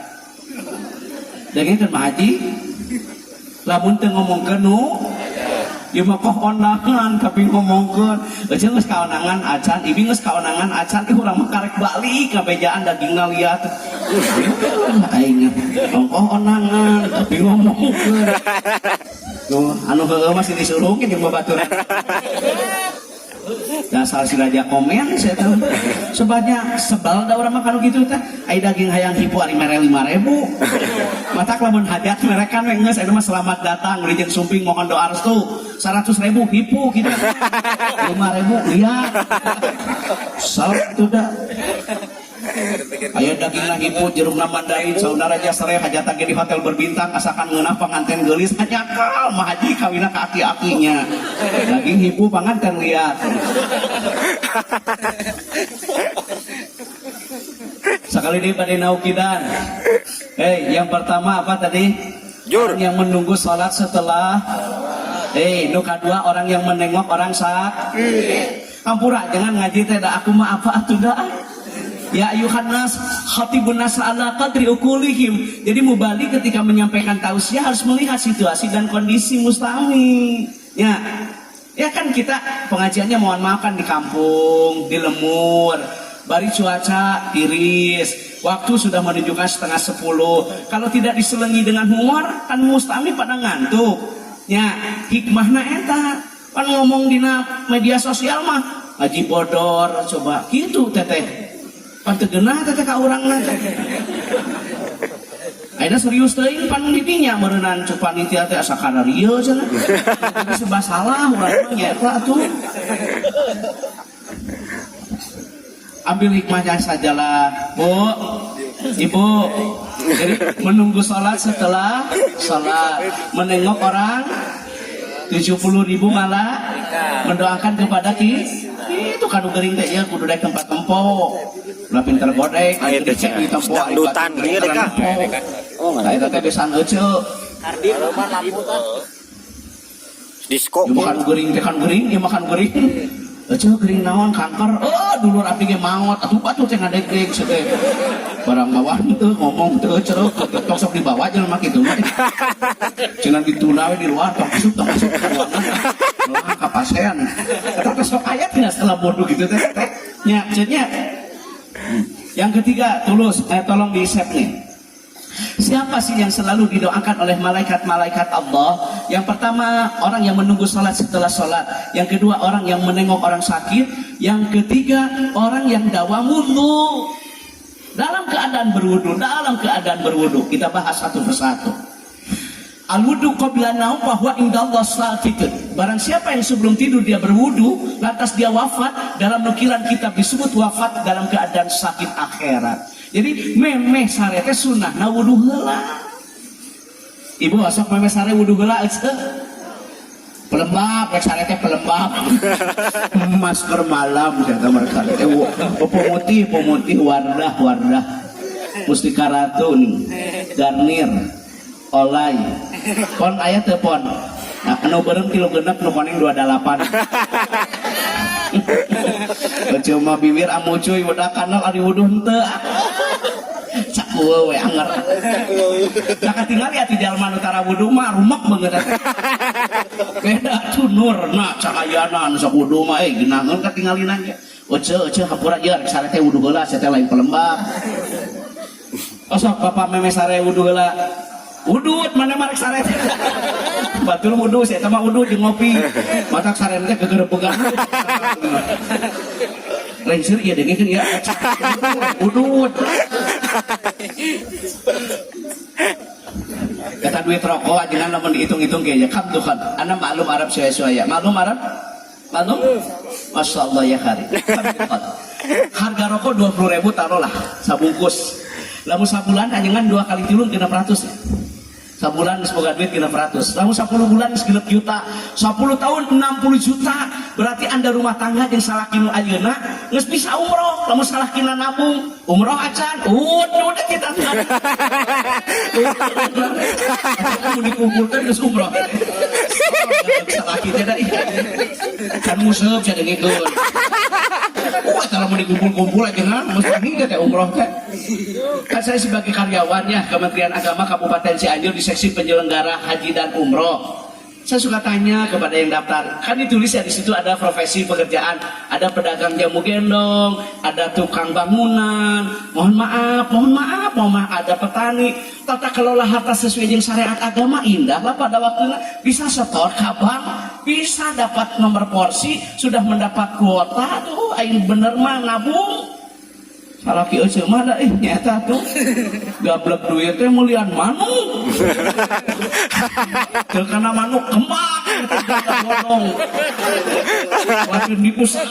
dengekeun mah haji lamun teu ngomongkeun nu ieu mah koh undangan tapi ngomongkeun eueuh geus kaunangan acan ibi geus kaunangan acan teh urang mah karek balik ka bejaan dagingna liat aing koh undangan tapi ngomongkeun tuh anu heueuh masih disuruhkeun jeung babaturan dasar si raja komen saya tahu sebabnya sebal da urang makan gitu teh ai daging hayang hipu ari mere 5.000 matak lamun hajat mereka we geus aya mah selamat datang jeung sumping mohon doa restu 100.000 hipu kitu 5.000 lihat salak tuh dah aya dagingna hipu jerukna mandain saudara jasre hajat ge di hotel berbintang asakan ngeunah panganten geulis hajakal mah haji kawina ka aki-akinya daging hipu panganten liat sekali di pada naukidan yang pertama apa tadi orang yang menunggu sholat setelah nu kedua orang yang menengok orang sakit ampura jangan ngaji teh da aku mah apa atuh da ya ayuhan nas khatibun nas ala qadri ukulihim jadi mubalik ketika menyampaikan tausiah harus melihat situasi dan kondisi mustami ya kan kita pengajiannya mohon maaf kan di kampung di lemur bari cuaca tiris waktu sudah menunjukkan 9:30 kalau tidak diselengi dengan humor kan mustami pada ngantuk ya hikmahna eta kan ngomong dina media sosial mah ngaji bodor coba gitu teteh pan tegenah teteh ka urangna teh ayeuna serius teuing pan didinya meureunnan cuk panitia teh asa kana rieu cenah tapi sebab salah urang mah nyaeta atuh ambil hikmahnya sajalah Bu Ibu jadi menunggu sholat setelah sholat menengok orang 70.000 malah mendoakan kepada itu kan gering teh ya kudu daek tempat tempo ulah pinter godek aya dicek di tempo dangdutan ieu deh Kang. Oh eta teh besan euceuk Kardi mah lampu Disko. ieu makan gering teh kan gering ieu makan gering euceuk gering naon kanker dulur abdi ge maot atuh batu teh ngadeg-deg teh barang bawah teu ngomong teu cereuh tok sok dibawa jelema kitu mah cenah dituna we di luar tok masuk lah kapasean eta teh sok aya tina setelah bodoh gitu teh nya cenah yang ketiga tulus tolong di save nih. Siapa sih yang selalu didoakan oleh malaikat-malaikat Allah? Yang pertama, orang yang menunggu sholat setelah sholat. Yang kedua, orang yang menengok orang sakit. Yang ketiga, orang yang dawamudhu. Dalam keadaan berwudu. Kita bahas satu persatu. Al-wudu qabla naum bahwa indallah sakitun. Barang siapa yang sebelum tidur dia berwudu, lantas dia wafat, dalam nukilan kitab disebut wafat dalam keadaan sakit akhirat. Jadi memeh sare teh sunahna wudu heula. Ibu asok memeh sare wudu heula pelembab, rek sare teh pelembab. Masker malam jaga mereka teh pemutih wardah. Mustika Ratu garnir olay. Pon aya teu pon. Nah, anu beureum 3 genep nu koneng 28. Cuma bibir amu cuy udah kanal ari wuduh henteu. Cak we anger. Nah katingali ati jalma nu tara wudu mah rumek banget. Beda tunurna cahayana nu sok wudu mah ginaheun katingalina ge. Ece hapura ieu rek sare teh wudu heula teh lain pelembab. Osok bapak meme sare wudu heula. Wudut mana marek sare teh. Batur wudu saya sama wudu jeung ngopi. Matak sare teh gegerebegan. Lain seur ieu dengekeun ya. Wudut. Kata duit rokok jangan lamun dihitung-hitung kayaknya kam tuh kan. Ana maklum Arab suaya-suaya. Maklum Arab? Maklum? Masyaallah ya hari. Harga rokok 20.000 taruhlah sabungkus. Lamun sabulan anjengan 2 kali tilun 600 ya. Sabulan semoga duit 600. Lamun 10 bulan 9 juta. 10 tahun 60 juta. Berarti Anda rumah tangga yang salah kinu ayeuna geus bisa umroh. Lamun salah kina nabung, umroh acan. Udah kita. Kamu dikumpulkan geus umroh. Salah kita da kan museup cenah ngikeun. Kalau mau dikumpul-kumpul aja mesti nggak teh umroh teh. Kan saya sebagai karyawannya Kementerian Agama Kabupaten Cianjur di seksi penyelenggara haji dan umroh. Saya suka tanya kepada yang daftar. Kan ditulis ya di situ ada profesi pekerjaan, ada pedagang jamu gendong, ada tukang bangunan. Mohon maaf, ada petani. Tata kelola harta sesuai dengan syariat agama indah lah pada waktunya bisa setor kabang, bisa dapat nomor porsi, sudah mendapat kuota tuh, aing bener mah nabung. Salah kieu ceuk mah da nyata tuh. Gablek duit teh mulian manuk. Teu kana manuk kembang bodong. Lamun dipusat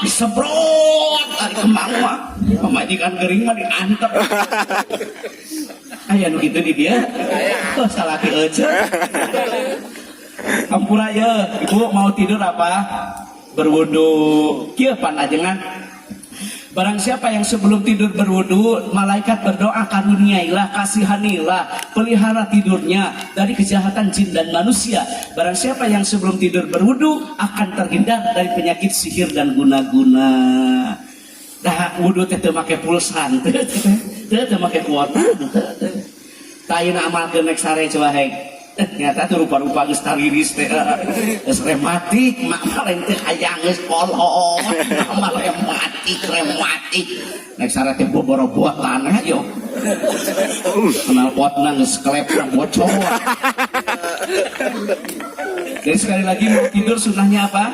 disebrot ari kembang mah. Pamajikan gering mah diantep. Aya nu kitu di dia. Oh salah kieu ceuk. Ampura ye, Ibu mau tidur apa? Berwudu. Kieu pan ajengan. Barang siapa yang sebelum tidur berwudu, malaikat berdoa karuniailah, kasihanilah, pelihara tidurnya dari kejahatan jin dan manusia. Barang siapa yang sebelum tidur berwudu akan terhindar dari penyakit sihir dan guna-guna. Dah wudu teh teu make pulsan, teu make kuota, teu ayeuna amalkeun nek sare coba hek. Ternyata tuh rupa-rupa geus tariris teh geus rematik mak lain teh hayang geus kolot mah rematik nek sare teh boboro-boro tanah yo kenal potna geus klepna bocor. Jadi sekali lagi mau tidur sunahnya apa?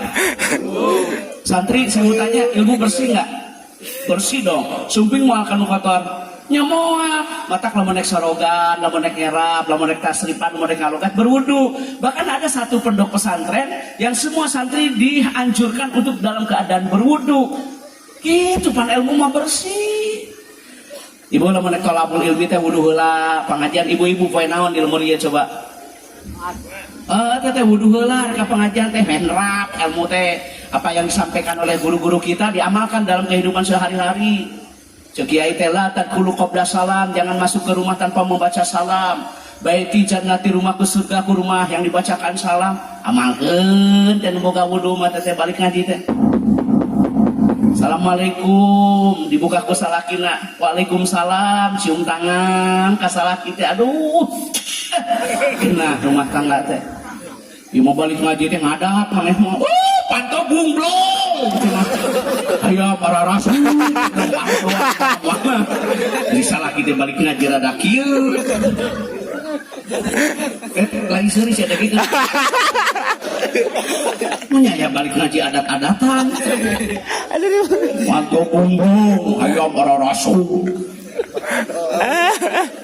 Santri saya mau tanya, ilmu bersih nggak? Bersih dong. Sumping moal kanu kotor nyamoa, matak lamun nek sorogan, lamun nek nyerap, lamun nek tasripan, lamun nek ngalogat berwudu. Bahkan ada satu pondok pesantren yang semua santri dianjurkan untuk dalam keadaan berwudu. Gitu pan ilmu mah bersih. Ibu lamun nek tolabul ilmi teh wudu heula, pengajian ibu-ibu poe naon ilmu ieu coba? Teh wudu heula ka pengajian teh menrap ilmu teh apa yang disampaikan oleh guru-guru kita diamalkan dalam kehidupan sehari-hari. Cek kiai teh la tadkhulu qabla salam, jangan masuk ke rumah tanpa membaca salam. Baiti jannati, rumah ke surga ku rumah yang dibacakan salam. Amalkeun dan boga wudu mah teh balik ngaji teh. Assalamualaikum dibuka ku salakina. Waalaikumsalam cium tangan ka salaki teh. Aduh. Nah rumah tangga teh. Ieu mau balik ngaji teh ngadap maneh mah. Panto bunglong. Aya para rasul. Jadi salaki teh balik ngaji rada kieu. Lagi serius ya gitu. Menyaya balik ngaji adat-adatan. Mantu bumbung, ayo para rasul.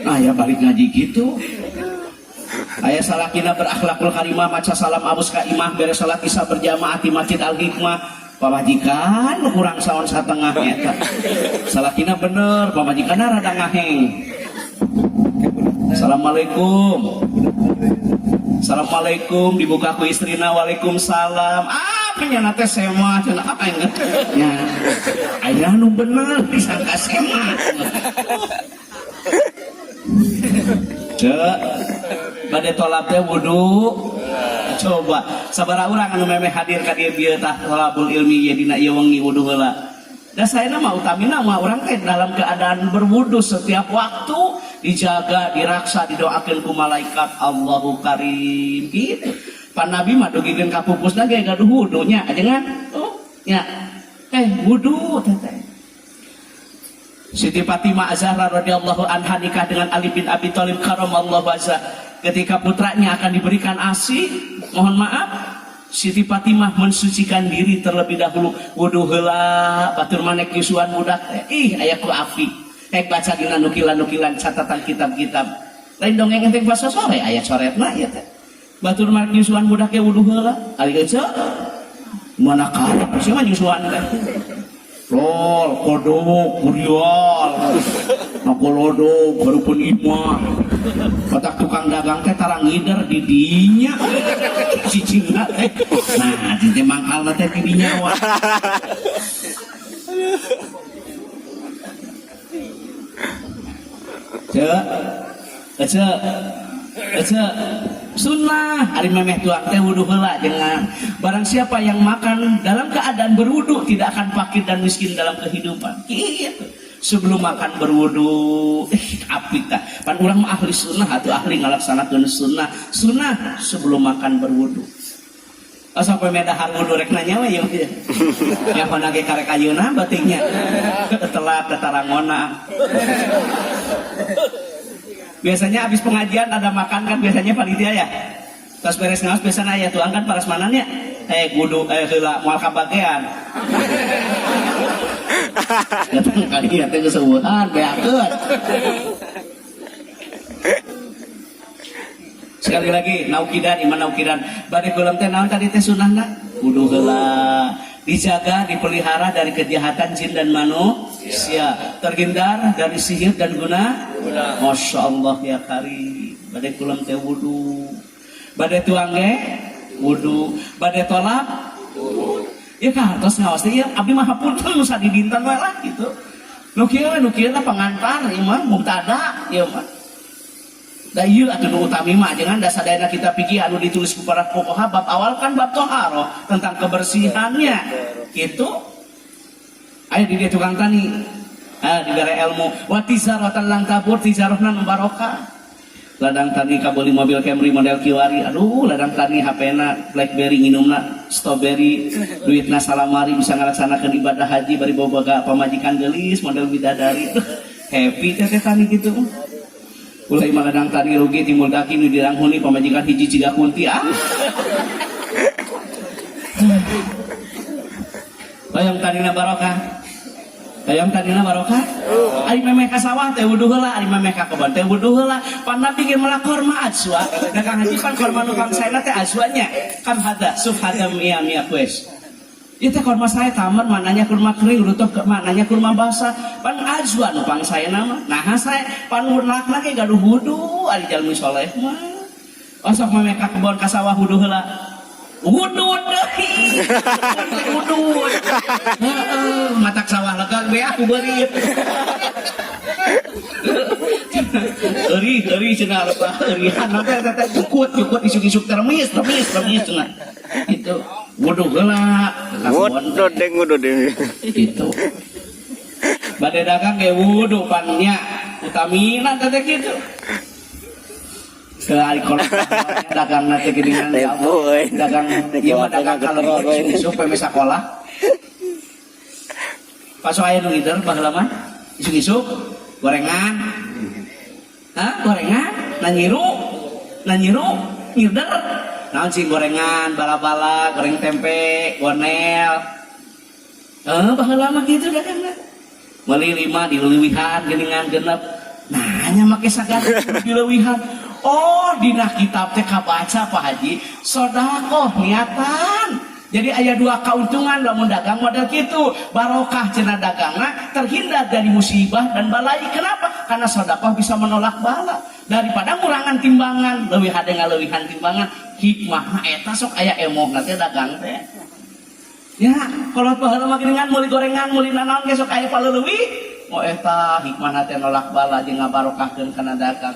Nah ya balik ngaji gitu. Ayah salakina berakhlakul karimah, maca salam abus ka imah, beres salat isya berjamaah di Masjid Al Hikmah. Pamajikan kurang saon satengah eta. Salakina bener, pamajikanna rada ngaheng. Assalamualaikum. Assalamualaikum dibuka ku istrina. Waalaikumsalam. Kayaknya teh sema cenah apa inget nya aya nu bener disangka sema. Cek bade tolab teh wudu. Coba sabaraha urang anu memeh hadir ka dieu bieu tah tolabul ilmi ya dina ieu wengi wudu heula. Da saena mah utamina mah urang teh dalam keadaan berwudu setiap waktu, dijaga, diraksa, didoakeun ku malaikat Allahu Karim gitu. Pan Nabi mah dugikeun ka pupusna ge gaduh wudunya ajengan. Oh, nya. Wudu teh. Siti Fatimah Az-Zahra radhiyallahu anha nikah dengan Ali bin Abi Thalib karamallahu wajhah. Ketika putranya akan diberikan ASI, mohon maaf, Siti Fatimah mensucikan diri terlebih dahulu. Wudu heula, batur manek nyusuan budak. Aya ku api. Baca dina nukilan-nukilan catatan kitab-kitab. Lain dongeng enteng pas sore aya coretna ieu teh. Batur manek nyusuan budak ge wudu heula. Ari ece mana karep sih mah nyusuan teh. Lol, kodok, kuriol, nakolodo, barupun imah. Batak tukang dagang teh tarang ngider di dinya, cicingna teh. Nah, di teh mangkalna teh di dinya wah. Ece, sunnah ari memeh tuang teh wudu heula jangan. Barang siapa yang makan dalam keadaan berwudu tidak akan fakir dan miskin dalam kehidupan. Gitu. Sebelum makan berwudu, apik tah. Pan urang mah ahli sunnah atuh ahli ngalaksanakeun sunnah. Sunnah sebelum makan berwudu. Sampai medahar wudu rek nanya we yeuh. Ya pana ge karek ayeuna batingnya. Telat tetarangona. Biasanya habis pengajian ada makan kan biasanya panitia ya. Tas beres ngaos biasanya aya tuang kan parasmanannya. Wudu heula moal kabagean. Datang kali ya teh keseueuhan beakeun. Sekali lagi naukidan iman naukidan. Bade kulam teh naon tadi teh sunahna? Wudu heula. Dijaga, dipelihara dari kejahatan jin dan manusia, terhindar dari sihir dan guna. Masya Allah ya Karim. Badai kulam teh wudu, badai tuang ge wudu, badai tolak wudu. Ya kan, terus ngawas ya. Abdi mah hapunten nu sadi dinten we lah gitu. Nu kieu pengantar, ieu mah mubtada, ieu mah. Da ieu atuh nu utami mah jangan da sadayana kita pikir anu ditulis ku para fuqaha bab awal kan bab toharoh tentang kebersihannya. Gitu. Aya di dia tukang tani. Di daerah ilmu. Wa tizaratan lang tabur tijarahna nu barokah. Ladang tani kabeli mobil Camry model Kiwari. Aduh, ladang tani HP-na BlackBerry nginumna strawberry. Duitna salamari bisa ngalaksanakeun ibadah haji bari boga pamajikan geulis model bidadari. Happy teh tani gitu. Ulai maladang tani rugi timbul daki nu diranghuni pamajikan hiji ciga kunti Bayang tanina barokah. Bayang tanina barokah. Ari memeh ka sawah teh wudu heula, ari memeh ka kebon teh wudu heula. Pan Nabi ge malah korma ajwa. Da kang haji pan korma nu bangsaena teh ajwanya. Kam hada sufhadam mia kues. Ieu teh kurma saya taman mananya kurma kering rutup mananya kurma basah. Pan ajwa nu pangsaena mah. Nah saya pan urnak ge gaduh wudu ari jalmi saleh mah. osok memeka kebon ka sawah wudu heula. Wudu deui. Wudu. Heeh, matak sawah lega we aku beurit. Eri cenah apa? Erihan teh jukut isuk-isuk termis cenah. Itu wudu heula. Wudu deng. Itu. Bade dagang ge wudu pan nya utamina teh kitu. Sekali kalau dagang nanti ginian dagang iya dagang kalau supaya bisa sekolah pas saya leader bagelama isuk-isuk gorengan gorengan nanyiru ngider naon sih gorengan bala-bala goreng tempe gonel bagelama gitu dagang meuli 5 dileuwihan geuningan genep nanya make sagana dileuwihan. Oh, dina kitab teh kabaca Pak Haji, sodakoh niatan. Jadi aya 2 keuntungan lamun dagang model kitu. Barokah cenah dagangna, terhindar dari musibah dan balai. Kenapa? Karena sodakoh bisa menolak bala. Daripada ngurangan timbangan, leuwih hade ngaleuwihan timbangan, hikmahna eta sok aya emohna teh dagang teh. Ya, kalau baheula mah geuningan meuli gorengan, meuli nanaon ge sok aya paleuwih. Oh eta hikmahna teh nolak bala jeung ngabarokahkeun kana dagang.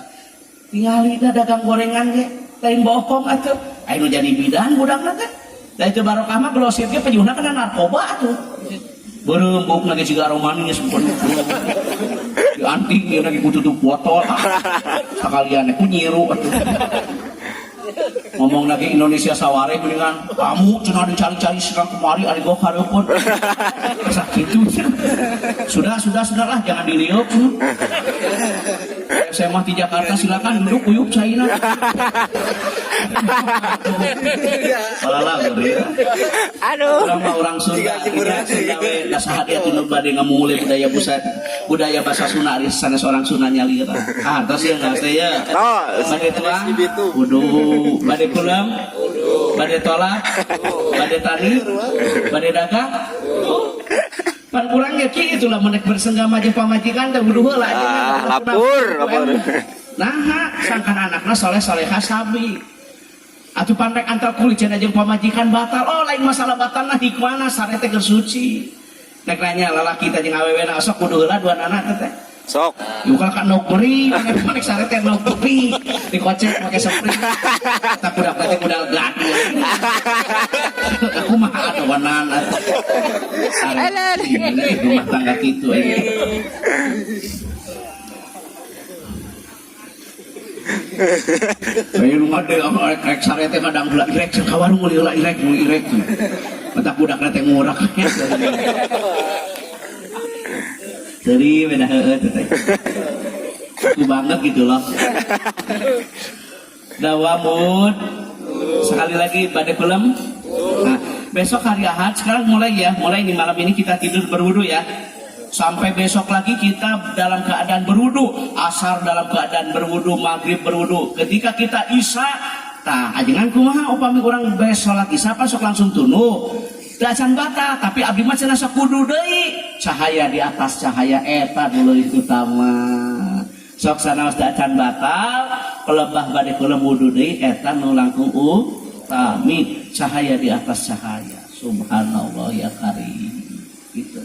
Tinggal dagang gorengan ge lain bohong atuh anu jadi bidan budakna teh da itu barokah mah glosir ge pejuhna kana narkoba atuh berembuk lagi sigara manis di anting ieu lagi kututup botol sakalian ku nyiru atuh ngomong lagi Indonesia saware geuningan kamu cenah dicari-cari sekarang kemari ari gok hareupeun sakitu sudahlah jangan diliuk saya mah di Jakarta silakan duduk uyup caina palalang ya aduh orang Sunda da sahadiat tinu bade ngamulih budaya bahasa Sunda ari sanes orang Sunda nyalira tos ya enggak saya bade tuang wudu bade pulang bade tolak bade tani bade dagang pan kurang ya ki itulah menek bersenggama jeung pamajikan teh wudu heula lapur nah sangkan anakna soleh-solehah sabi atuh pan rek antar kulit cenah jeung pamajikan batal lain masalah batalna hikmahna sare teh geus suci nek nanya lalaki teh jeung awewena sok kudu heula dua anak teh sok bukan kan nokri nek sare teh nokri dikocek make spray tak budak teh budal gaduh aku mah adonan sare rumah tangga kitu Bayi rumah deh, rek sare teh kadang bulan irek, kawarung mulai irek, mata budak teh ngurak. Jadi beda teh, aku banget gitu loh. Dawamud, sekali lagi pada film. Nah, besok hari Ahad, sekarang mulai nih malam ini kita tidur berwudu ya. Sampai besok lagi kita dalam keadaan berwudu, asar dalam keadaan berwudu, maghrib berwudu. Ketika kita isya, ajengan kumaha upami urang beres salat isya pas sok langsung tunu. Da can batal, tapi abdi mah cenah sok kudu deui. Cahaya di atas cahaya eta dulu itu utama. Sok sanaos da can batal, pelebah bade kula wudu deui eta nu langkung utami. Cahaya di atas cahaya. Subhanallah ya karim. Gitu.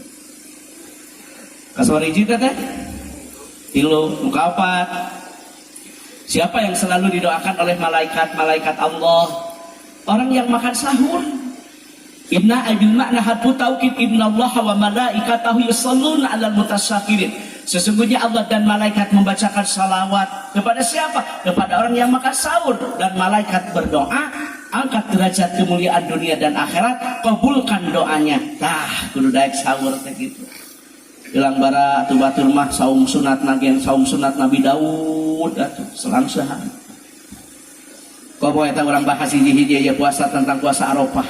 Kasawari juga teh tilu mukapat. Siapa yang selalu didoakan oleh malaikat Allah? Orang yang makan sahur. Inna abil makna hatu taukid inna Allah wa malaikatahu yusalluna 'alal mutasyakirin. Sesungguhnya Allah dan malaikat membacakan salawat kepada siapa? Kepada orang yang makan sahur. Dan malaikat berdoa, angkat derajat kemuliaan dunia dan akhirat, kabulkan doanya. Kudu daek sahur teh gitu. Bilang bara atuh batur mah saum sunat Nabi Daud atuh selang sehari. Komo eta urang bahas hiji-hiji ya puasa tentang puasa Arafah.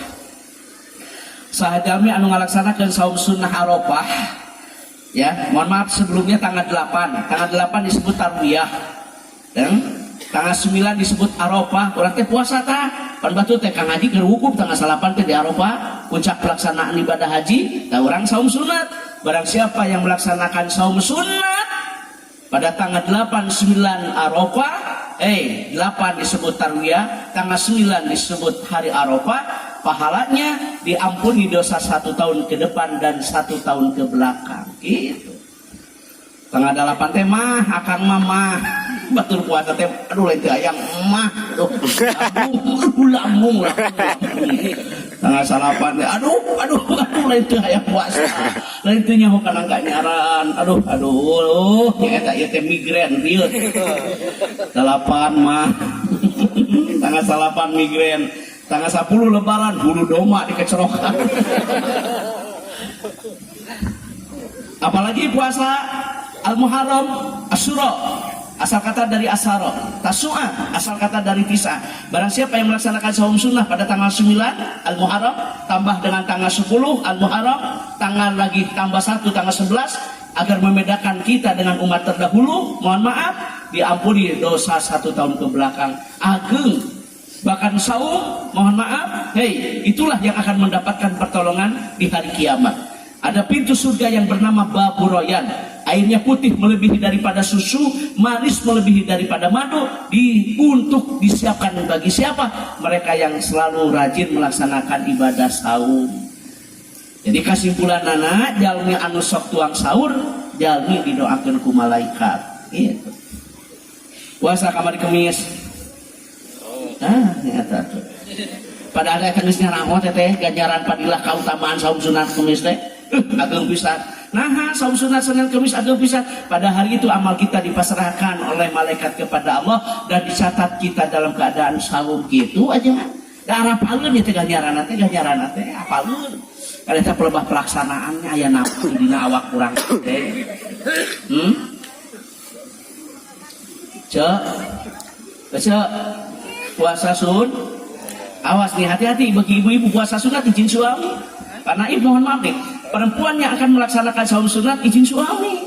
Sahajami anu ngalaksanakeun saum sunnah Arafah ya, mohon maaf sebelumnya tanggal 8. Tanggal 8 disebut tarwiyah. Dan tanggal 9 disebut Arafah. Urang teh puasa tah. Pan batu teh Kang Haji keur wukuf tanggal 8 teh di Arafah, puncak pelaksanaan ibadah haji, da urang saum sunat. Barang siapa yang melaksanakan saum sunnah pada tanggal 8, 9 Arafah, 8 disebut tarwiyah, tanggal 9 disebut hari Arafah. Pahalanya diampuni dosa 1 tahun ke depan dan 1 tahun ke belakang. Gitu. Tanggal 8 teh mah akang mama batur puasa teh aduh lain teh ayam mah aduh lambung tanggal 8 teh aduh lain teh ayam puasa lain teh nyaho kana nyaran aduh nya eta ieu teh migren dieu 8 mah tanggal 8 migren tanggal 10 lebaran bulu doma dikecerokan apalagi puasa Al-Muharram, Asyura, asal kata dari Asaro, Tasu'a, asal kata dari Tisa. Barang siapa yang melaksanakan saum sunnah pada tanggal 9 Al-Muharram, tambah dengan tanggal 10 Al-Muharram, tanggal lagi tambah 1 tanggal 11, agar membedakan kita dengan umat terdahulu, mohon maaf, diampuni dosa 1 tahun ke belakang. Ageng, bahkan saum, mohon maaf, itulah yang akan mendapatkan pertolongan di hari kiamat. Ada pintu surga yang bernama Babu Royan. Airnya putih melebihi daripada susu, manis melebihi daripada madu, untuk disiapkan bagi siapa? Mereka yang selalu rajin melaksanakan ibadah saum. Jadi kesimpulan anak, jalmi anu sok tuang sahur, jalmi didoakeun ku malaikat. Gitu. Puasa kamari kemis. Nyata tuh. Pada ada kemisnya rahmat teh ganjaran padilah kautamaan saum sunat kemis teh. Ageng pisan. Nah, saum sunat Senin Kamis ageng pisan. Pada hari itu amal kita dipasrahkan oleh malaikat kepada Allah dan dicatat kita dalam keadaan saum gitu aja. Da arapaleun ieu teh ganjaran teh apaleun. Kada teh pelebah pelaksanaannya aya nafsu dina awak urang teh. Cek puasa sun. Awas nih, hati-hati bagi ibu-ibu puasa sunat izin suami. Karena ibu mohon maaf nih, perempuan yang akan melaksanakan saum sunat izin suami.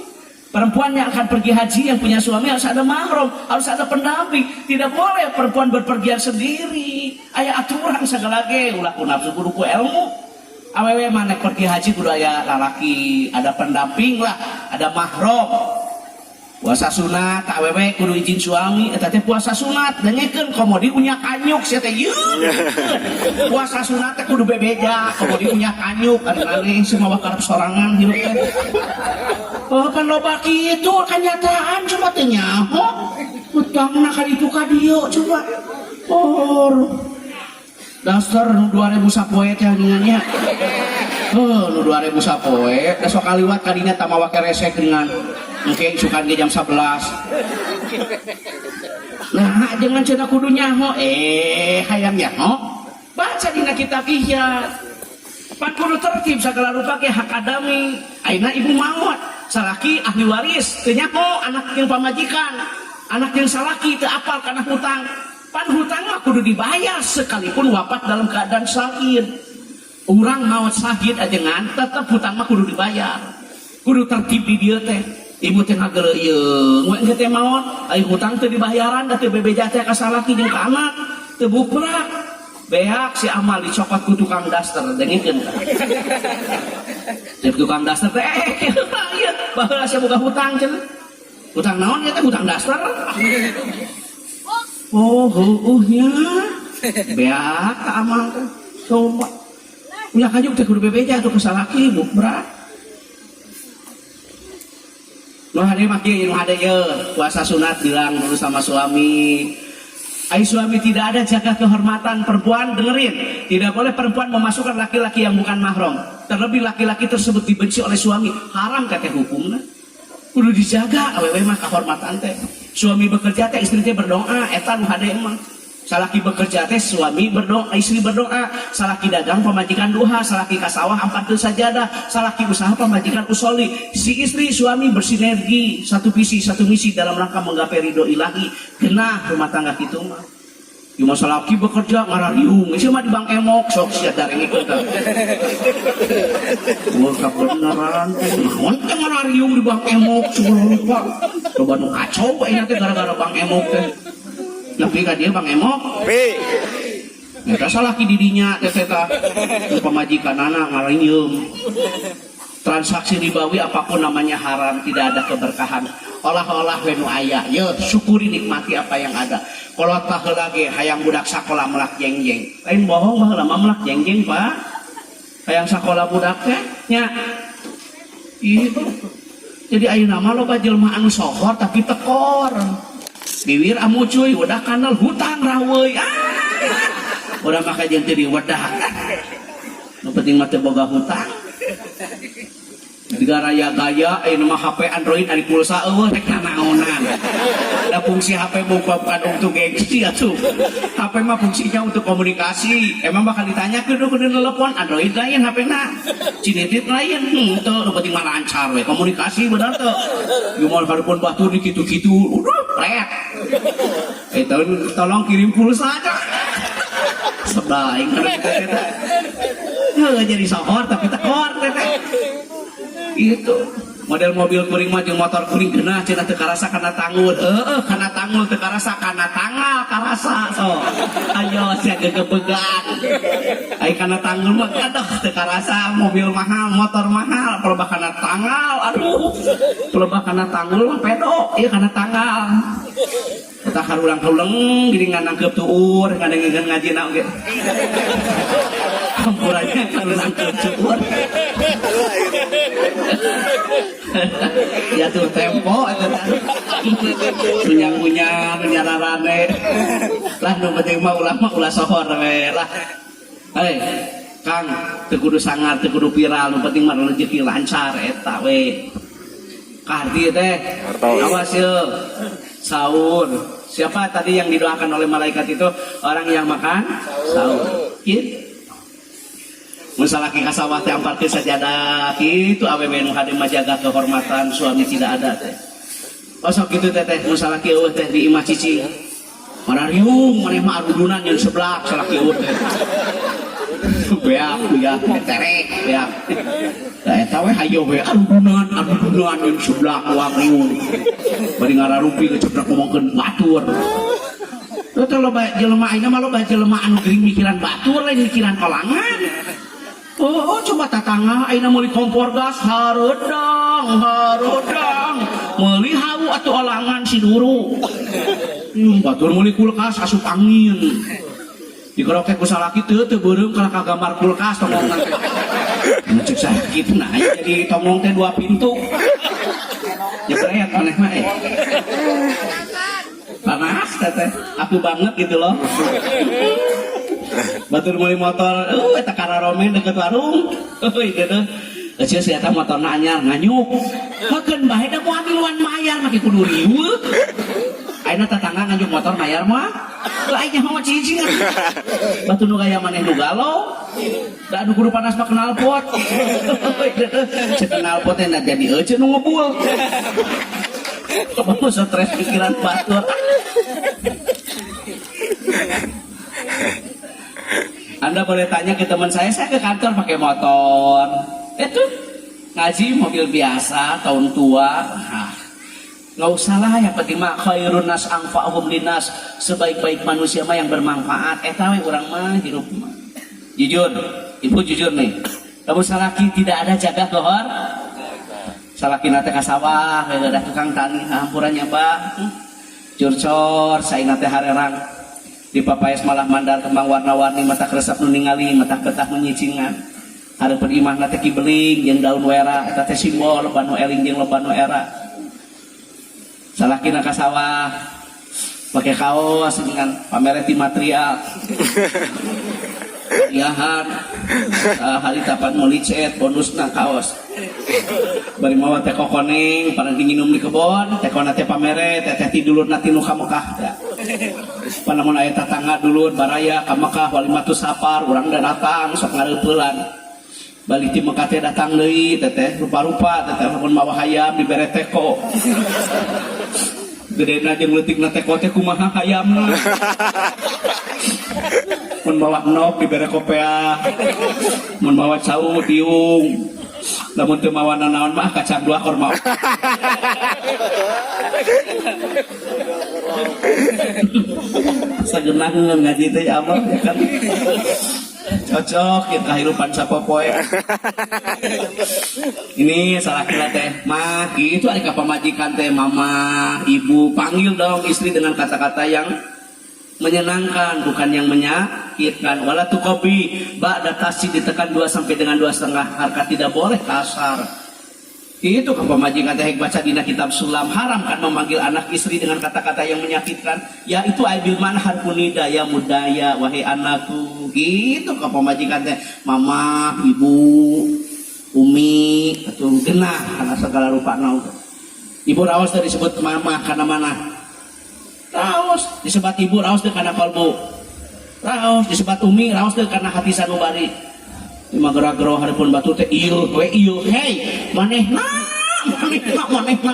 Perempuan yang akan pergi haji yang punya suami harus ada mahram, harus ada pendamping. Tidak boleh perempuan berpergian sendiri. Aya aturan segala ge, ulah ku nafsu kudu ku ilmu. Awewe maneh pergi haji kudu aya lalaki, ada pendamping lah, ada mahram. Puasa sunat awewe kudu izin suami eta teh puasa sunat dengekeun komodi unyak anyuk sia teh yeun puasa sunat teh kudu bebeja komodi unyak anyuk anu semua karep sorangan hirup teh oh kan loba kitu kenyataan cuma teh nyaho utangna ka ditu ka dieu coba dasar 2000 sapoe teh nya nu 2000 sapoe da sok kaliwat kadinya tamawa keresek dengan mungkin sukan jam 11. Nah, jangan cenah kudu nyaho hayang nyaho baca dina kitab Ihya. Pan kudu tertib sagala rupa ge hak adami. Ayeuna ibu maot salaki ahli waris teu nyaho anak yang pamajikan, anak yang salaki teu apal kana hutang. Pan hutang mah kudu dibayar sekalipun wafat dalam keadaan syahid. Urang maot syahid ajengan tetep hutang mah kudu dibayar. Kudu tertib di dieu teh. Ibu teh ngageleuyeung we teh maot ai hutang teu dibayaran da teu bebeja teh ka salaki jeung ka anak teu buprak beak si amal dicokot ku tukang daster dengekeun teh tukang daster teh ieu baheula sia boga hutang cenah hutang naon ieu teh hutang daster nya beak ka amal teh coba ulah kajuk teh kudu bebeja tuh ka salaki buprak. Puasa sunat bilang dulu sama suami. Suami tidak ada jaga kehormatan perempuan, dengerin. Tidak boleh perempuan memasukkan laki-laki yang bukan mahram. Terlebih laki-laki tersebut dibenci oleh suami. Haram kata hukumnya. Kudu dijaga awewe mah kehormatan teh. Suami bekerja teh istri teh berdoa, eta nu hade emang. Salaki bekerja teh suami berdoa, istri berdoa. Salaki dagang pemajikan duha, salaki kasawah ampatkeun sajadah, salaki usaha pemajikan usoli. Si istri suami bersinergi, satu visi satu misi dalam rangka menggapai ridho ilahi. Genah rumah tangga kitu mah. Cuma salaki bekerja ngarariung, geus mah di Bang Emok sok sia darengikeun teh. Wah kabeneran teh naon teh ngarariung di Bang Emok coba. Coba nu kacau we teh gara-gara Bang Emok teh. Tapi kan dia Bang Emok nyata salah ki didinya teh pemajikan anak ngarinyeum transaksi ribawi apapun namanya haram, tidak ada keberkahan. Olah-olah wenu aya, yo syukuri nikmati apa yang ada. Kalau tah lagi hayang budak sakola melak jengjeng, lain bohong baheula mah melak jengjeng Pak. Hayang sakola budak teh nya. Itu. Jadi ayeuna mah loba jelema anu sohor tapi tekor. Biwir amu cuy udah kanal hutang raweuy. Udah maka jeung teu diwedah. Nu penting mah teu boga hutang. Diga raya gaya ini mah HP Android ari pulsa eueuh rek nanaonan. Da fungsi HP bukan untuk gengsi atuh. HP mah fungsinya untuk komunikasi. Emang bakal ditanya kudu telepon Android lain HP-na. Cinetit lain teu nu penting mah lancar we komunikasi bener teu. Geumol hareupeun batur di kitu-kitu udah prek. Tolong kirim pulsa aja. Sebaik kita. Jadi sohor tapi tekor teteh. Itu model mobil kuring mah jeung motor kuring geunah cenah teu karasa kana tanggul. Kana tanggul teu karasa kana tangal karasa so. Ayo sia gegebegan. Ai kana tanggul mah aduh teu karasa mobil mahal, motor mahal, pelebah kana tangal. Aduh. Pelebah kana tanggul mah pedo, ieu kana tangal. Kita harulang-harulang gini nganangkep tuur, ngadengin ngaji na oge. Kampurannya harulang-harulang tuur. Ya tuh tempo itu kan. Punyang-punyang nyararane. Lah nu penting mah ulama ulah sohor we lah. Hei, Kang, teu kudu sangar, teu kudu viral, nu penting mah rezeki lancar eta we. Kardi teh. Awas yeuh. Sahur. Siapa tadi yang didoakan oleh malaikat itu? Orang yang makan sahur. Gitu. Masalah kasawah teh amparkeun sajadah kitu awewe nu hade majaga kehormatan suami tidak ada teh. Osok kitu teh masalah kieu teh di imah cicing. Marariung maneh mah adudunan yang sebelah salah kieu teh. Beak terek beak. Da eta we hayo we adudunan yang sebelah wariung. Bari ngararumpi ke ceprek ngomongkeun batur. Teu loba jelema ayeuna mah loba jelema anu geuning mikiran batur lain mikiran kolangan. Oh, coba tatangga ayeuna meuli kompor gas hareudang. Meuli hawu atuh olangan si duru. Batur meuli kulkas asup angin. Dikerok teh ku salaki teu beureum kana kagambar kulkas tomongan teh. Cek sakit nah jadi tomong teh 2 pintu. Jebret aneh mah panas teh aku banget gitu loh. Batur meuli motor eta kararomen deket warung euy gitu eceun si eta motorna anyar nganyuk hakeun bae da moal miluan mayar make kudu riweuh ayeuna tetangga nganyuk motor mayar mah lain nyaho cicing batu nu gaya maneh nu galau da anu kudu panas mah knalpot cek knalpot teh jadi eceun nu ngebul kamu stres pikiran batur. Anda boleh tanya ke teman saya ke kantor pakai motor. Itu ngaji mobil biasa tahun tua. Nggak usah lah, yang penting mah khairun nas anfa'uhum linnas, sebaik-baik manusia mah yang bermanfaat. Eta we urang mah hirup mah. Jujur, ibu jujur nih. Kamu salaki tidak ada jaga gohor. Salaki nate ka sawah, ada tukang tani, hampurannya Pak. Curcor, saina teh harerang. Di papayas malah mandar kembang warna-warni, mata keresap nu ningali, mata betah nu nyicingan. Hareupeun imah nate kibeling jeung daun wera, eta teh simbol loba nu eling jeung loba nu era. Salaki na ka sawah, pakai kaos dengan pamere ti material. Yahan hari tapan mau licet bonusna kaos bari mawa teh kokoneng parang nginum di kebon teh kona teh pamere teh tidulur nanti nu ka Mekah da panamun aya tatangga dulur baraya ka Mekah walimatus safar urang da datang sok ngareupeulan balik ti Mekah teh datang deui teh rupa-rupa teh mun mawa hayam dibere teko gedena jeung leutikna teko teh kumaha hayamna mun bawa nok dibere kopea mun bawa cau diung lamun teu mawa nanaon mah kacang dua korma sageunah ngaji teh ya Allah ya kan cocok ya kehidupan sapopoe. Ini salah kira teh mah itu ada pamajikan teh mama ibu panggil dong istri dengan kata-kata yang menyenangkan bukan yang menyakitkan. Wala tuqabi ba'da tasjid ditekan 2 sampai dengan 2,5 harkat, tidak boleh kasar. Itu kan pemajikan teh baca dina kitab sulam, haram kan memanggil anak istri dengan kata-kata yang menyakitkan, yaitu aibil man harpunida ya mudaya wahai anakku. Gitu kan pemajikan teh mama ibu umi atau genah karena segala rupa naon. Ibu raos tadi disebut mama karena mana? Raos disebut ibu raos teh karena kalbu. Raos disebut umi raos teh karena hati sanubari. Lima gerak-gerak harapun batu teh ieu we ieu hei manehna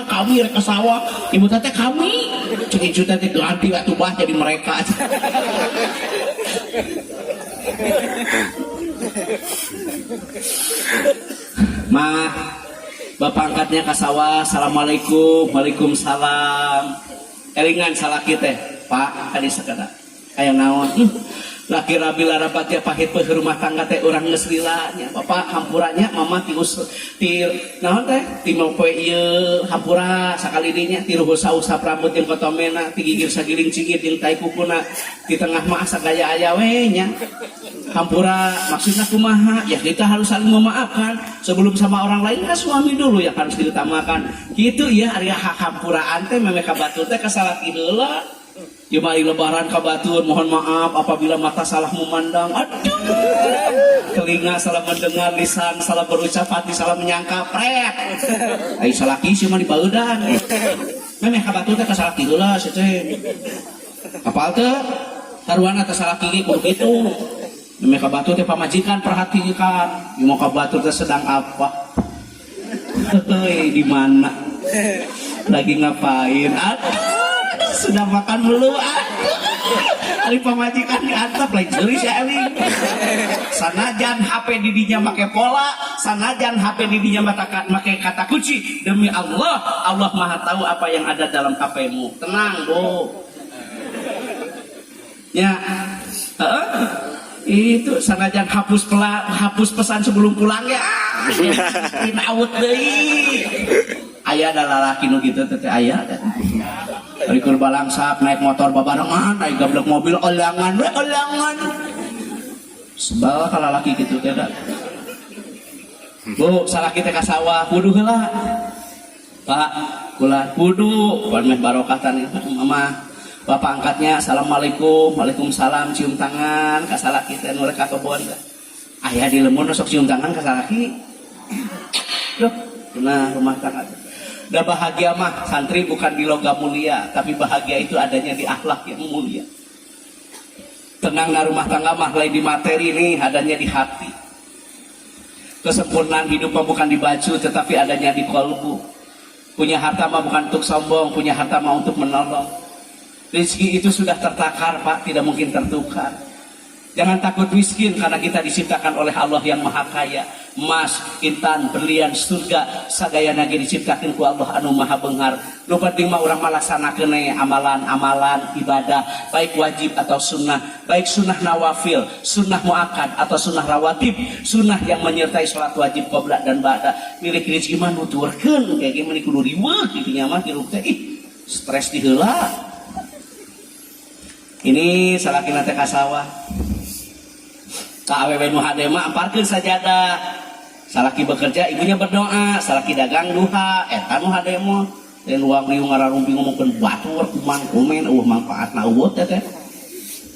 kami rek sawah ibu teh kami cek ieu teh ganti atuh bah jadi mereka. Mah bapak angkatnya ke sawah, assalamualaikum, waalaikumsalam. Elingan salaki teh pak kadi sakada aya naon laki rabila rapat ya pahit pe rumah tangga teh urang geus lilanya bapak hampurannya mama tius ti naon teh ti mopoe ieu hampura sakali dinya ti ruhul sausap rambut jeung kotomena ti gigir sagiling cigit jeung tai kukuna di tengah mah sagaya aya we nya hampura maksudna kumaha ya kita harus saling memaafkan sebelum sama orang lain kan suami dulu yang harus diutamakan gitu ya ari hampuraan teh meme ka batur teh kasalaki heula. Jemaah lebaran kabatur mohon maaf apabila mata salah memandang, aduh, telinga salah mendengar, lisan salah berucap, hati salah menyangka, pret. Ayo salah kisi mah dibaudan. Memang kabatur teh kasalah kieu lah sece. Kapal teh taruhan atas salah kiri begitu. Memang kabatur teh pamajikan perhatikan. Mau kabatur teh sedang apa? Hei di mana? Lagi ngapain? Aduh. Sudah makan belum? Ari pamajikan diantep lain ceuris ya Eli. Sanajan HP didinya make pola, sanajan HP didinya make kata kunci, demi Allah, Allah Maha tahu apa yang ada dalam HP-mu. Tenang, Bu. Ya. Itu sanajan hapus pesan sebelum pulang ya. Inaut deui. Aya da lalaki nu kitu teh aya teh. Ari keur balangsak naik motor babarengan, naik gablek mobil olangan. Sebal ka lalaki kitu teh da. Bu, salaki teh ka sawah, wudu heula. Pak, kula wudu, pan meh barokatan mama. Bapak angkatnya, assalamualaikum, waalaikumsalam, cium tangan, ka salaki teh nu rek ka kebon teh. Aya di lemur sok cium tangan ka salaki. Duh, nah rumah tangga. Dah bahagia mah santri bukan di logam mulia, tapi bahagia itu adanya di akhlak yang mulia. Tenang na rumah tangga mah lain di materi nih, adanya di hati. Kesempurnaan hidup mah bukan di baju, tetapi adanya di kolbu. Punya harta mah bukan untuk sombong, punya harta mah untuk menolong. Rezeki itu sudah tertakar Pak, tidak mungkin tertukar. Jangan takut miskin karena kita diciptakan oleh Allah yang Maha Kaya. Emas, intan, berlian, surga, sadayana ge diciptakeun ku Allah anu Maha Beunghar. Nu penting mah urang malaksanakeun amalan-amalan ibadah, baik wajib atau sunnah, baik sunnah nawafil, sunnah muakkad atau sunnah rawatib, sunnah yang menyertai salat wajib qoblak dan ba'da. Milik rezeki mah nuturkeun kayak gimana kudu riweuh kitu nya mah tiru teh stres di heula. Ini salakina teh ka sawah. Ka awewe nu hade mah amparkeun sajadah. Salaki bekerja ibunya berdoa, salaki dagang duha, eta nu hade mah teh luang liung ngararumpi ngomongkeun batur kuman komen manfaatna eueuh teh.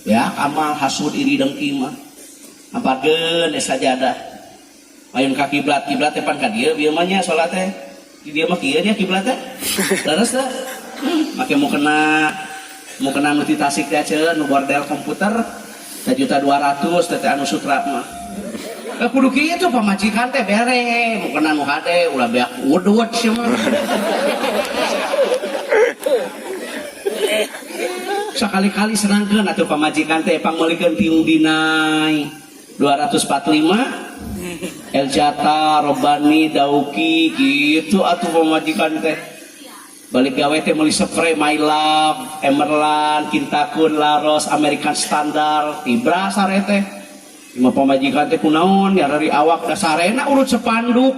Ya, amal hasud iri dengki mah. Amparkeun sajadah. Payun ka kiblat, kiblat teh pan ka dieu bieu mah nya salat teh. Di dieu mah kieu nya kiblat teh. Leres teh. Make mau kena nuti tasik teh ceun nu bordel komputer 1.200.000 teh anu sutra mah. Kudu kitu pamajikan teh bere, mun kena nu hade ulah beak udut sia mah. Sakali-kali senangkeun atuh pamajikan teh pangmeulikeun tiung dinai 245 Eljata, Robani, Dauki gitu atuh pamajikan teh. Balik gawe teh meuli spray My Love, Emerald, Kintakun, Laros, American Standard, Ibra sare teh. Ima pamajikan teh kunaon ya dari awak dasarena urut sepanduk.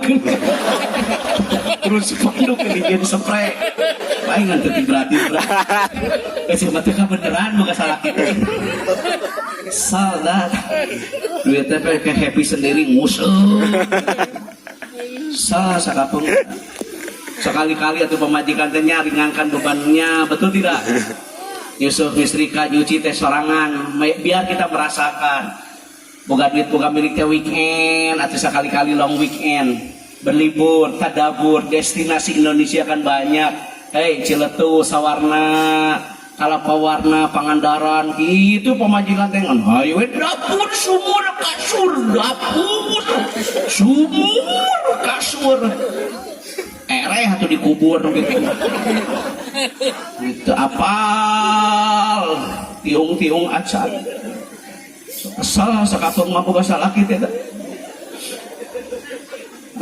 Urut sepanduk dijieun spray. Palingan teu gratis. Geus mah teh beneran boga salah kitu. Salat. Duit teh ke happy sendiri musuh. Sakapung. Sekali-kali atuh pamajikan teh ringankan bebannya, betul tidak? Yusuf istrika nyuci teh sorangan, biar kita merasakan. Boga duit boga milik teh weekend atau sekali-kali long weekend berlibur tadabur destinasi Indonesia kan banyak. Hei Ciletu Sawarna Kalapawarna Pangandaran itu pemajikan teh ngan hayu dapur sumur kasur dapur sumur kasur atuh dikubur gitu. Itu apal tiung-tiung acan salah sakapung mah boga salah kitu eta.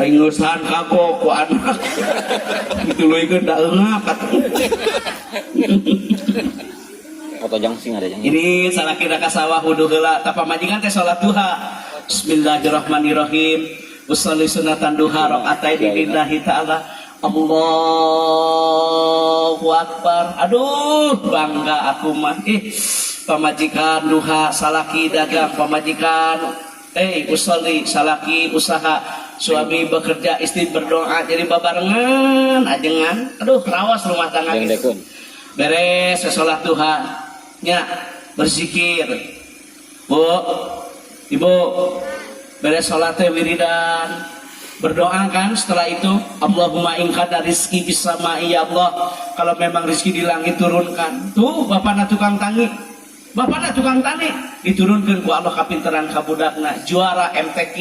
Aing ngusahan kagok ku anak. Dituluykeun da eungap atuh. Foto jangsing ada jangsing. Ini salah kira ka sawah wudu heula ta pamajikan teh salat duha. Bismillahirrahmanirrahim. Usholli sunatan duha rakaat lillahi ta'ala. Allahu Akbar. Aduh, bangga aku mah. Pamajikan duha salaki dagang, pamajikan usolli salaki usaha, suami bekerja, istri berdoa, jadi babarengan ajengan. Aduh, rawas rumah tangga. Beres salat duha nya berzikir. Bu, Ibu, beres salat teh wiridan. Berdoa kan setelah itu, Allahumma in kana rizki bis sama'i ya Allah, kalau memang rezeki di langit turunkan. Tuh bapana tukang tani. Bapakna tukang tani diturunkan ku Allah kapinteran kabudakna, juara MTQ,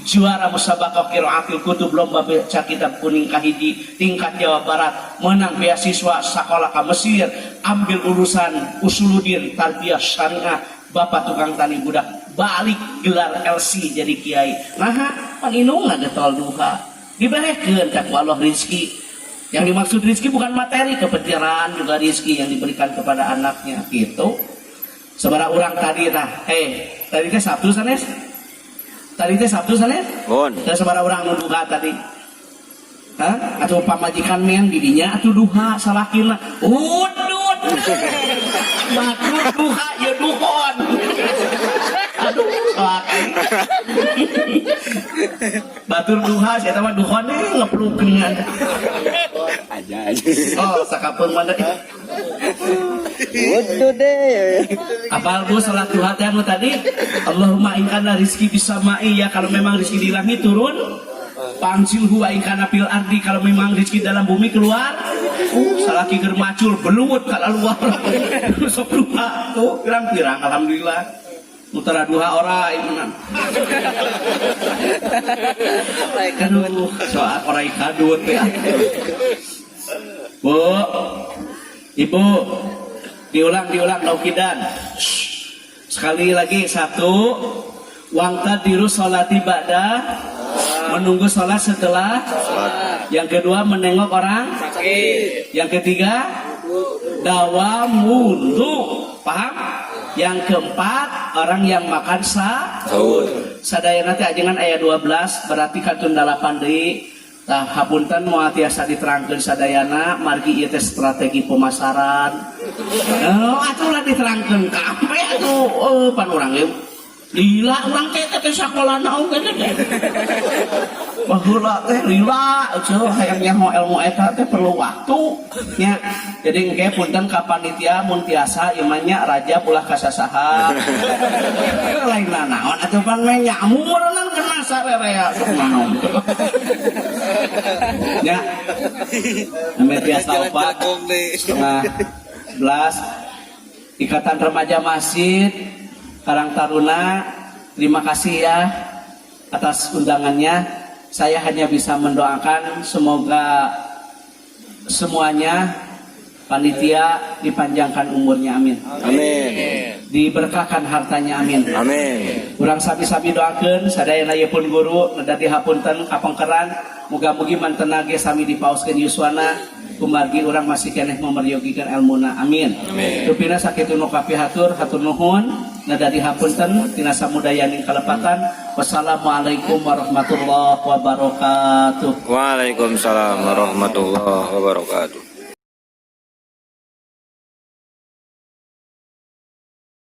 juara musabaqah qiraatil kutub lomba baca kitab kuning kahiji tingkat Jawa Barat, menang beasiswa sekolah ka Mesir, ambil urusan usuluddin tarbiyah syariah. Bapak tukang tani budak balik gelar LC jadi kiai. Nah, panginung ada tol duha diberekeun ka Allah rezeki. Yang dimaksud rezeki bukan materi, kepikiran juga rezeki yang diberikan kepada anaknya gitu. Sebarang orang tadi tah, tadi teh Sabtu sanes? Tadi teh Sabtu sanes? Bon. Dan sebarang orang nu duha tadi. Hah? Atau pamajikan men didinya atuh duha salakina. Udut. Batur duha ya duhon. Aduh, salaki. Batur duha saya mah duhon ngeplukeun. Aja. Oh, sakapeung mana? Waduh deh. Apal bu salat duha teh anu tadi? Allahumma in kana rizki bis sama'i, ya kalau memang rezeki di langit turun. Pangsilhu wa in kana fil ardi, kalau memang rezeki dalam bumi keluar. Salaki keur macul beluwut ka luar. Sok duha tuh pirang-pirang alhamdulillah. Mutara duha ora ieunan. Aduh, soal ora ikadut ya. Bu, Ibu, diulang naukidan. Sekali lagi, satu, wangta diru sholati ba'da, menunggu sholat setelah. Yang kedua, menengok orang sakit. Yang ketiga, dawam wudu. Paham? Yang keempat, orang yang makan sahur. Sadayana teh ajengan ayat 12, berarti kantun 8 deui. Tah hapunten moal tiasa diterangkeun sadayana margi ieu teh strategi pemasaran. Atuh lah diterangkeun kabeh atuh pan urang ge. Lila urang teh teh sakola naon teh. Baheula teh lila cenah hayang nyaho ilmu eta teh perlu waktu nya. Jadi engke punten ka panitia mun tiasa ieu mah nya raja ulah kasasaha. Lain naon atuh pan meh nyamureun kena sarerea sok naon. Ya, namanya biasa opat. Nah, 11 Ikatan Remaja Masjid Karang Taruna, terima kasih ya atas undangannya. Saya hanya bisa mendoakan semoga semuanya panitia dipanjangkan umurnya, amin. Amin. Diberkahkan hartanya, amin. Amin. Urang sabi-sabi doakeun sadayana ieu pun guru nedadi hapunten kapengkeran muga-mugi mantenna ge sami dipaoskeun yuswana kumargi urang masih keneh memeryogikan ilmuna, amin. Amin. Tupina sakitu nu kapihatur hatur nuhun. Nadari hapunten tina samudayaning kalepatan. Wassalamualaikum warahmatullahi wabarakatuh. Waalaikumsalam warahmatullahi wabarakatuh.